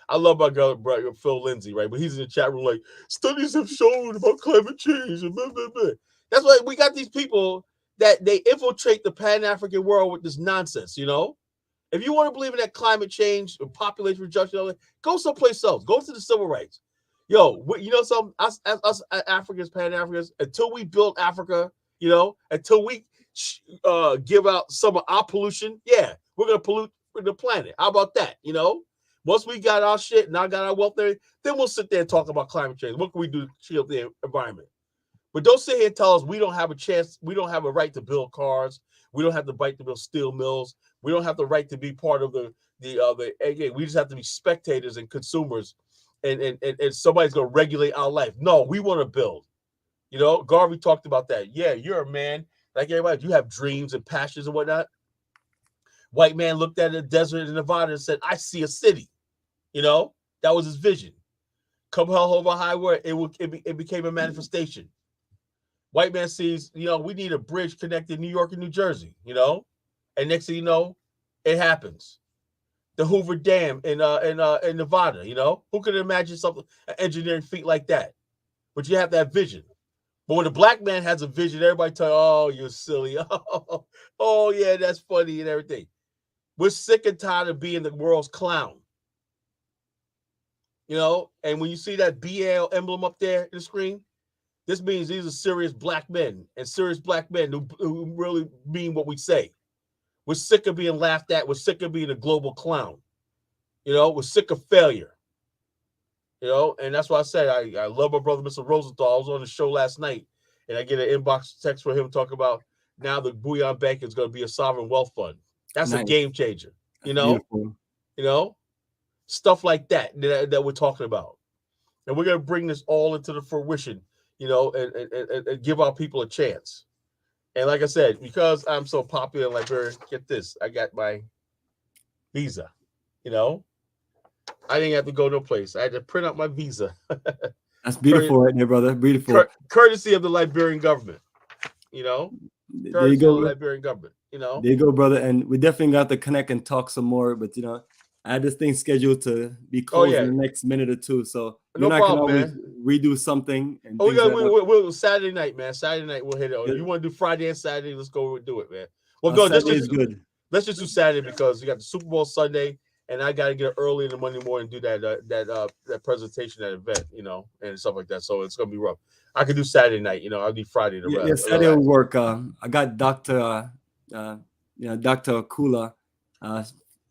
S2: I love my girl Phil Lindsay, right? But he's in the chat room like, studies have shown about climate change and blah, blah, blah. That's why we got these people that they infiltrate the Pan-African world with this nonsense, you know? If you want to believe in that climate change, population reduction, go someplace else. Go to the civil rights. Yo, you know something? Us Africans, Pan-Africans, until we build Africa, you know, until we give out some of our pollution, yeah, we're going to pollute the planet. How about that, you know? Once we got our shit and I got our wealth there, then we'll sit there and talk about climate change. What can we do to shield the environment? But don't sit here and tell us we don't have a chance. We don't have a right to build cars. We don't have the right to build steel mills. We don't have the right to be part of the we just have to be spectators and consumers, and somebody's going to regulate our life. No, we want to build. You know, Garvey talked about that. Yeah, you're a man like everybody. You have dreams and passions and whatnot. White man looked at the desert in Nevada and said, "I see a city." You know, that was his vision. Come hell over high water, it became a manifestation. White man sees, you know, we need a bridge connecting New York and New Jersey, you know, and next thing you know, it happens. The Hoover Dam in Nevada, you know, who could imagine something, an engineering feat like that? But you have that vision. But when a black man has a vision, everybody tell you, "Oh, you're silly. Oh, yeah, that's funny and everything." We're sick and tired of being the world's clown. You know, and when you see that BL emblem up there in the screen, this means these are serious black men and serious black men who really mean what we say. We're sick of being laughed at. We're sick of being a global clown. You know, we're sick of failure. You know, and that's why I said I love my brother, Mr. Rosenthal. I was on the show last night, and I get an inbox text from him talking about now the Bouillon Bank is going to be a sovereign wealth fund. That's nice. A game changer. You know, beautiful. You know, stuff like that we're talking about. And we're going to bring this all into the fruition, you know, and give our people a chance. And like I said, because I'm so popular in Liberia, get this, I got my visa, you know. I didn't have to go no place. I had to print out my visa.
S1: That's beautiful right there, brother. Beautiful.
S2: Courtesy of the Liberian government, you know.
S1: There you go.
S2: The Liberian government, you know.
S1: There you go, brother. And we definitely got to connect and talk some more. But, you know, I had this thing scheduled to be closed in the next minute or two. So
S2: no problem, man.
S1: Redo something. And
S2: we'll Saturday night, man. Saturday night we'll hit it. If you want to do Friday and Saturday, let's go do it, man. Well, no, let's just do Saturday because you got the Super Bowl Sunday, and I got to get up early in the Monday morning and do that presentation, that event, you know, and stuff like that. So it's gonna be rough. I could do Saturday night, you know. I'll do Friday to rest.
S1: Yeah, Saturday will work. I got Dr. Kula.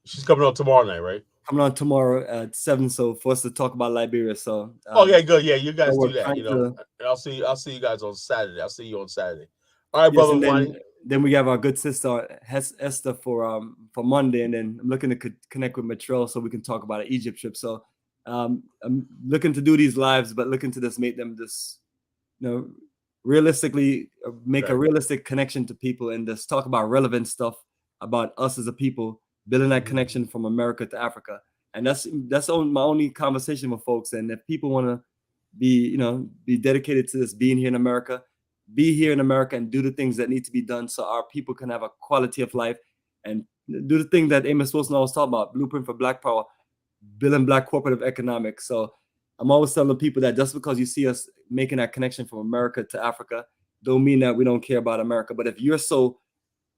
S2: She's coming on tomorrow night, right?
S1: Coming on tomorrow at 7, so for us to talk about Liberia. So
S2: good. Yeah, you guys do that, you know. And I'll see you guys on Saturday. I'll see you on Saturday. All right, yes, brother.
S1: Then we have our good sister Esther for Monday, and then I'm looking to connect with Matrell so we can talk about an Egypt trip. So I'm looking to do these lives, but looking to just make them just, you know, realistically make a realistic connection to people and just talk about relevant stuff about us as a people, building that connection from America to Africa. And that's my only conversation with folks. And if people want to be dedicated to this, being here in America, be here in America and do the things that need to be done so our people can have a quality of life and do the thing that Amos Wilson always talked about, blueprint for Black power, building Black cooperative economics. So I'm always telling people that just because you see us making that connection from America to Africa, don't mean that we don't care about America. But if you're so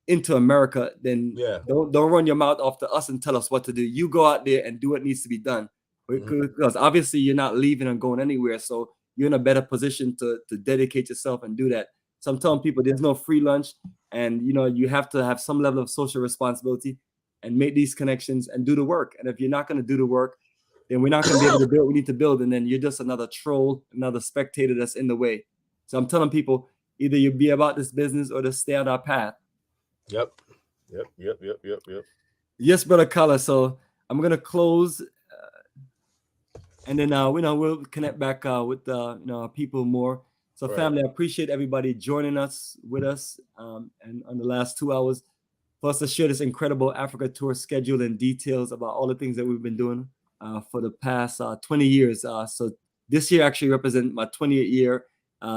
S1: into America, then don't run your mouth off to us and tell us what to do. You go out there and do what needs to be done, because obviously you're not leaving and going anywhere. So you're in a better position to dedicate yourself and do that. So I'm telling people there's no free lunch, and you know you have to have some level of social responsibility and make these connections and do the work. And if you're not going to do the work, then we're not going to be able to build. We need to build, and then you're just another troll, another spectator that's in the way. So I'm telling people, either you be about this business or just stay on our path.
S2: Yep.
S1: Yes, brother Kala. So I'm gonna close, and then we'll connect back with people more. So family, I appreciate everybody joining us with us, and on the last 2 hours, for us to share this incredible Africa tour schedule and details about all the things that we've been doing for the past 20 years. So this year actually represents my 20th year.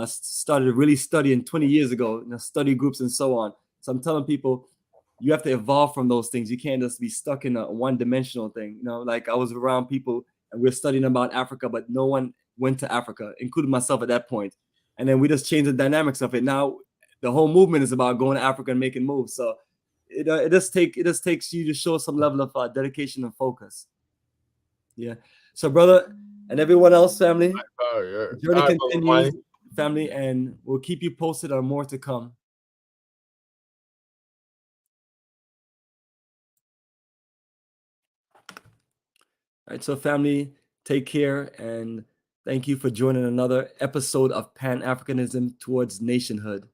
S1: Started really studying 20 years ago, study groups and so on. So I'm telling people, you have to evolve from those things. You can't just be stuck in a one-dimensional thing. Like I was around people and we're studying about Africa, but no one went to Africa, including myself at that point. And then we just changed the dynamics of it. Now the whole movement is about going to Africa and making moves. So it just takes you to show some level of dedication and focus. Yeah. So brother and everyone else, family, the journey continues, family, and we'll keep you posted on more to come. All right, so family, take care, and thank you for joining another episode of Pan-Africanism towards nationhood.